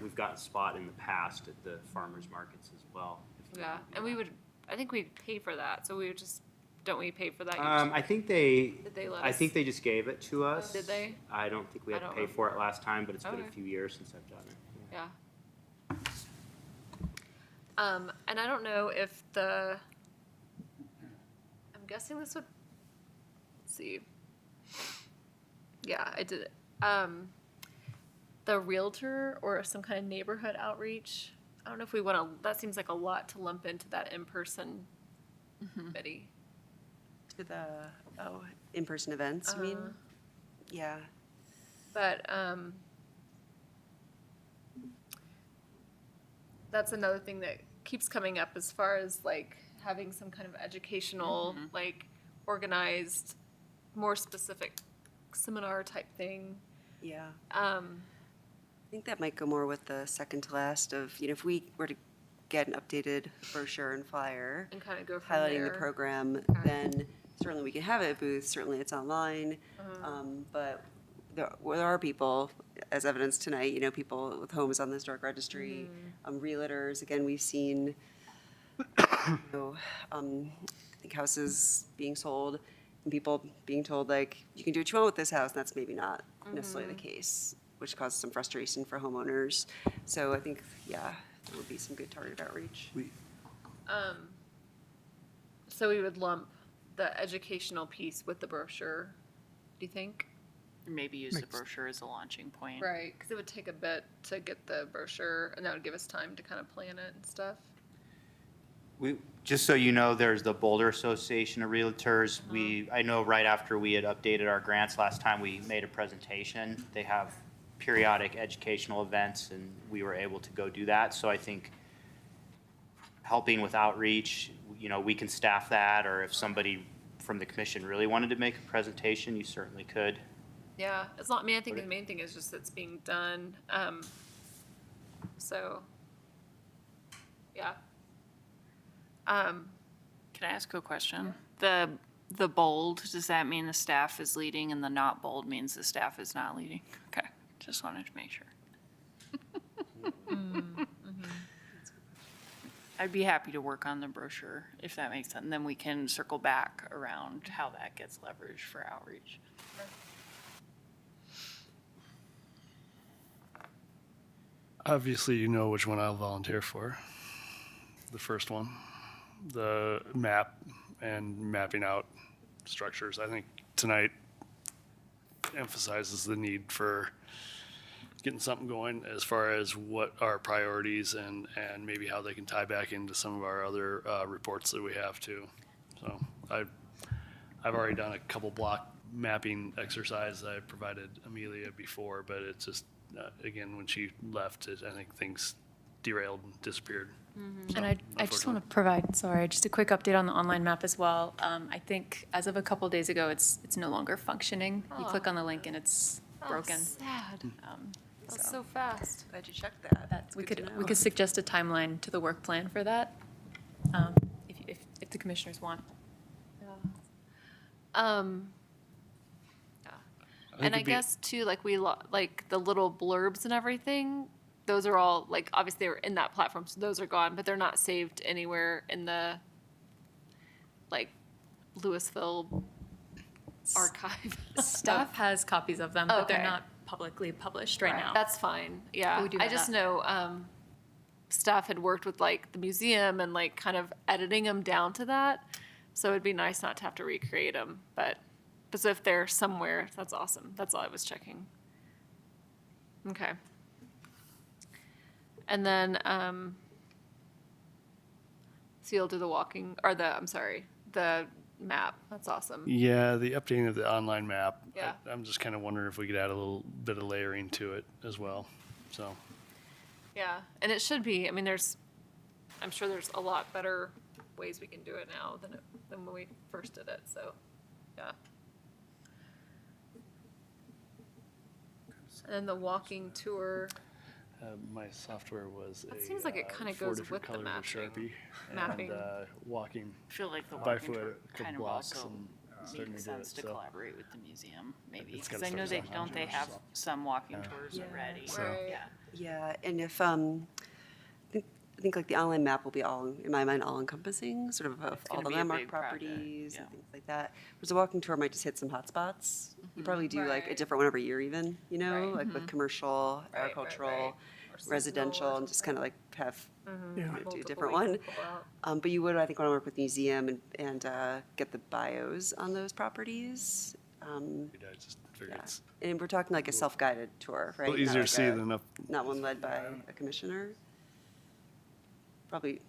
We've gotten a spot in the past at the farmers markets as well. Yeah, and we would, I think we'd pay for that, so we would just, don't we pay for that? I think they, Did they let I us- think they just gave it to us. Did they? I don't think we I had to don't pay remember. for it last time, but it's been Okay. a few years since I've done it. Yeah. And I don't know if I'm guessing this would, let's see. Yeah, I did it. The realtor or some kind of neighborhood outreach. I don't know if we want to, that seems like a lot to lump into that in-person committee. To the, in-person events, you mean? Yeah. But that's another thing that keeps coming up as far as like having some kind of educational, like organized, more specific seminar type thing. Yeah. I think that might go more with the second to last of, if we were to get an updated brochure and flyer And kind of go from highlighting the there. program, then certainly we can have it at booth, certainly it's online. But there are people, as evidenced tonight, people with homes on the historic registry, realtors, again, we've seen, I think houses being sold and people being told like, you can do what you want with this house, and that's maybe not necessarily the case, which causes some frustration for homeowners. So I think, yeah, there would be some good targeted outreach. So we would lump the educational piece with the brochure, do you think? Maybe use the brochure as a launching point. Right, because it would take a bit to get the brochure, and that would give us time to kind of plan it and stuff. Just so you know, there's the Boulder Association of Realtors. I know right after we had updated our grants last time, we made a presentation. They have periodic educational events, and we were able to go do that. So I think helping with outreach, we can staff that, or if somebody from the commission really wanted to make a presentation, you certainly could. Yeah, it's not, I think the main thing is just it's being done. So, yeah. Can I ask a question? The bold, does that mean the staff is leading, and the not bold means the staff is not leading? Okay, just wanted to make sure. I'd be happy to work on the brochure, if that makes sense, and then we can circle back around how that gets leveraged for outreach. Obviously, you know which one I'll volunteer for. The first one, the map and mapping out structures. I think tonight emphasizes the need for getting something going as far as what our priorities and maybe how they can tie back into some of our other reports that we have too. So I've already done a couple block mapping exercise I provided Amelia before, but it's just, again, when she left, I think things derailed and disappeared. So, And I just want to provide, just a quick update on the online map as well. I think as of a couple days ago, it's no longer functioning. You click on the link and it's broken. Sad. That was so fast. Glad you checked that. That's We good to could, know. we could suggest a timeline to the work plan for that, if the commissioners want. And I guess too, like like the little blurbs and everything, those are all, like, obviously they were in that platform, so those are gone, but they're not saved anywhere in the, like, Louisville archive. Staff has copies of them, but they're Okay. not publicly published right now. That's fine, yeah. But we do I have just that. know, staff had worked with like the museum and like kind of editing them down to that. So it'd be nice not to have to recreate them, but so if they're somewhere, that's awesome. That's all I was checking. Okay. And then, So you'll do the walking, or the map. That's awesome. Yeah, the updating of the online map. Yeah. I'm just kind of wondering if we could add a little bit of layering to it as well. So, Yeah, and it should be, I mean, I'm sure there's a lot better ways we can do it now than when we first did it, so, yeah. And then the walking tour, my software was That seems like it kinda 4 goes different with the colors of mapping. Sharpie. Mapping. And walking I feel like the by walking tour foot, kind of blocks also and starting makes to do sense it. to So collaborate with the museum, maybe. It's Because gotta I know start they, sometime. don't they have some walking Yeah. tours Yeah. already? So- Right. Yeah. Yeah, and if, I think like the online map will be all, in my mind, all encompassing, sort of It's all gonna the be a landmark big project, properties yeah. and things like that. Whereas a walking tour might just hit some hot spots. You probably do like a Right. different one every year even, you know, Right. like with commercial, Right, right, agricultural, right. Or seasonal residential, or and just kind of like have Yeah. do a multiple different we can one. pull out. But you would, I think, want to work with the museum and get the bios on those properties. I just figured Yeah. it's And we're talking like a self-guided tour, right? a little Not easier like to see a- than up. Not one led by a commissioner. Probably,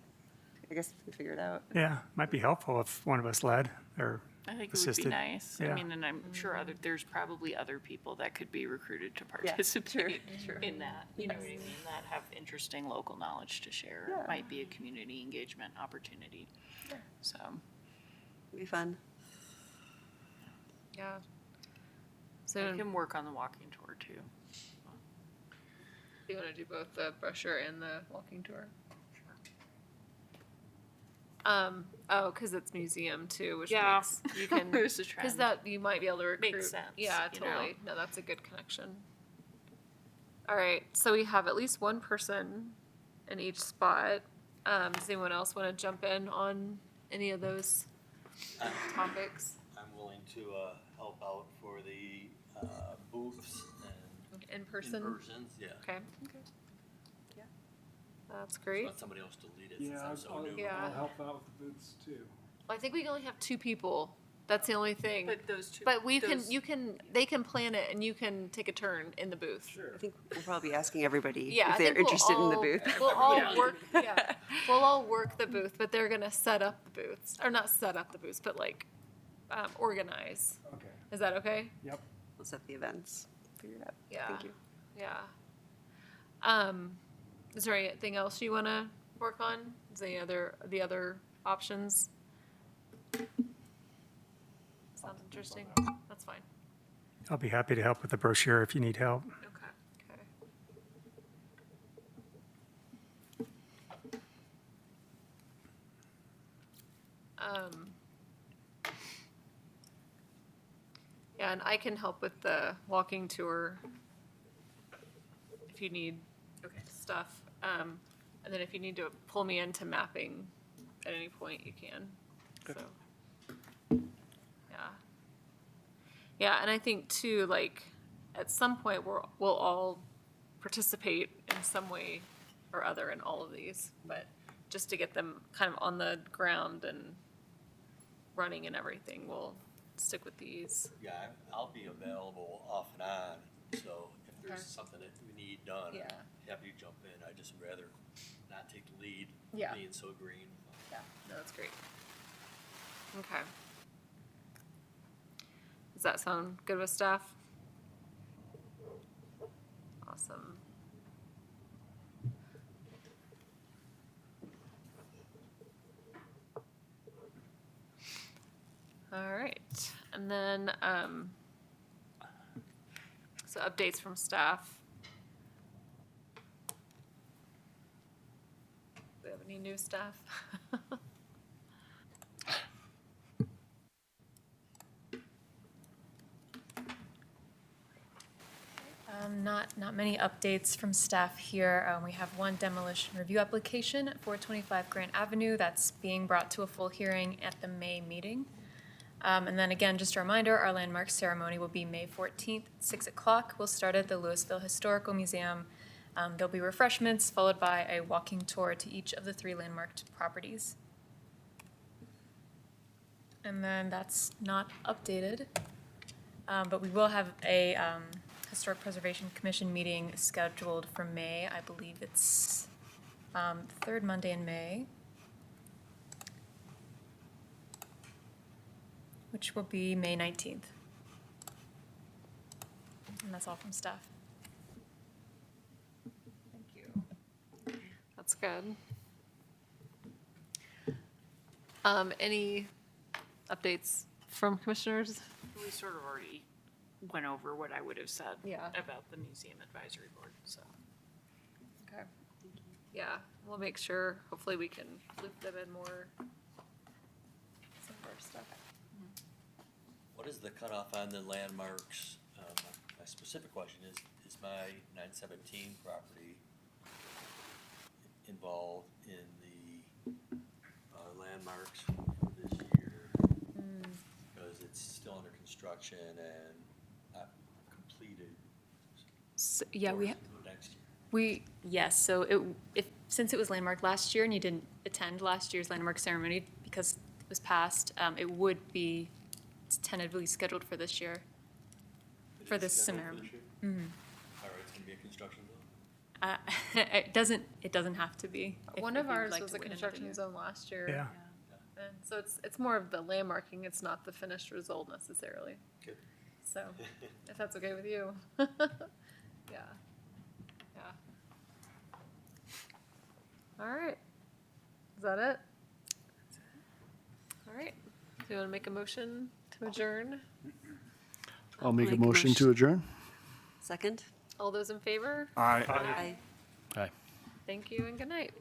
I guess we can figure it out. Yeah, might be helpful if one of us led or I think it would assisted. be nice. I Yeah. mean, and I'm sure there's probably other people that could be recruited to Yeah, participate in that. You know what I mean? That have interesting local knowledge to share. Yeah. It might be a community engagement opportunity. So, It'd be fun. Yeah. I So, can work on the walking tour too. you wanna do both the brochure and the walking tour? Cause it's museum too, which Yeah. makes, you can, There's a cause trend. that, you might be able to recruit. Makes sense, Yeah, you know? totally. No, that's a good connection. All right, so we have at least one person in each spot. Does anyone else wanna jump in on any of those topics? I'm willing to help out for the booths and In person? inversions, yeah. Okay. Yeah. That's great. Want somebody else to lead it since I'm so new. Yeah. I'll help out with the booths too. I think we can only have 2 people. That's the only thing. But those two. But they can plan it and you can take a turn in the booth. I think we'll probably be asking everybody Yeah, I if they're think we'll interested in the all- booth. We'll all work, yeah, we'll all work the booth, but they're gonna set up the booths, or not set up the booths, but like, organize. Okay. Is that okay? Yep. We'll set the events. Figure it out. Yeah. Thank you. Yeah. Is there anything else you wanna work on? Is the other options? Sounds interesting. That's fine. I'll be happy to help with the brochure if you need help. Okay. Yeah, and I can help with the walking tour if you need stuff. And then if you need to pull me into mapping at any point, you can. So, yeah. Yeah, and I think too, like, at some point, we'll all participate in some way or other in all of these, but just to get them kind of on the ground and running and everything, we'll stick with these. Yeah, I'll be available off and on, so if there's Okay. something that we need done, Yeah. I'm happy to jump in. I just rather not take the lead, Yeah. being so green. Yeah, no, that's great. Okay. Does that sound good with staff? Awesome. All right, and then, so updates from staff. Do we have any new staff? Not many updates from staff here. We have one demolition review application at 425 Grant Avenue that's being brought to a full hearing at the May meeting. And then again, just a reminder, our landmark ceremony will be May 14th, 6 o'clock. We'll start at the Louisville Historical Museum. There'll be refreshments followed by a walking tour to each of the 3 landmarked properties. And then that's not updated, but we will have a Historic Preservation Commission meeting scheduled for May. I believe it's the 3rd Monday in May. which will be May 19th. And that's all from staff. Thank you. That's good. Any updates from commissioners? We sort of already went over what I would have said Yeah. about the museum advisory board, so. Okay. Yeah, we'll make sure, hopefully we can loop them in more. Some of our stuff. What is the cutoff on the landmarks? My specific question is my 917 property involved in the landmarks for this year? Because it's still under construction and not completed. So, yeah, we, Or is it next year? yes, so since it was landmarked last year and you didn't attend last year's landmark ceremony because it was passed, it would be tentatively scheduled for this year, for this Scheduled ceremony. this year? All right, it's gonna be a construction zone? It doesn't have to be. One if of you would ours like was to a wait another construction year. zone last year. Yeah. And so it's more of the landmarking, it's not the finished result necessarily. Good. So, if that's okay with you. Yeah. Yeah. All right. Is that it? All right. Do you want to make a motion to adjourn? I'll make a Make a motion to motion. adjourn. Second? All those in favor? Aye. Aye. Aye. Thank you and good night.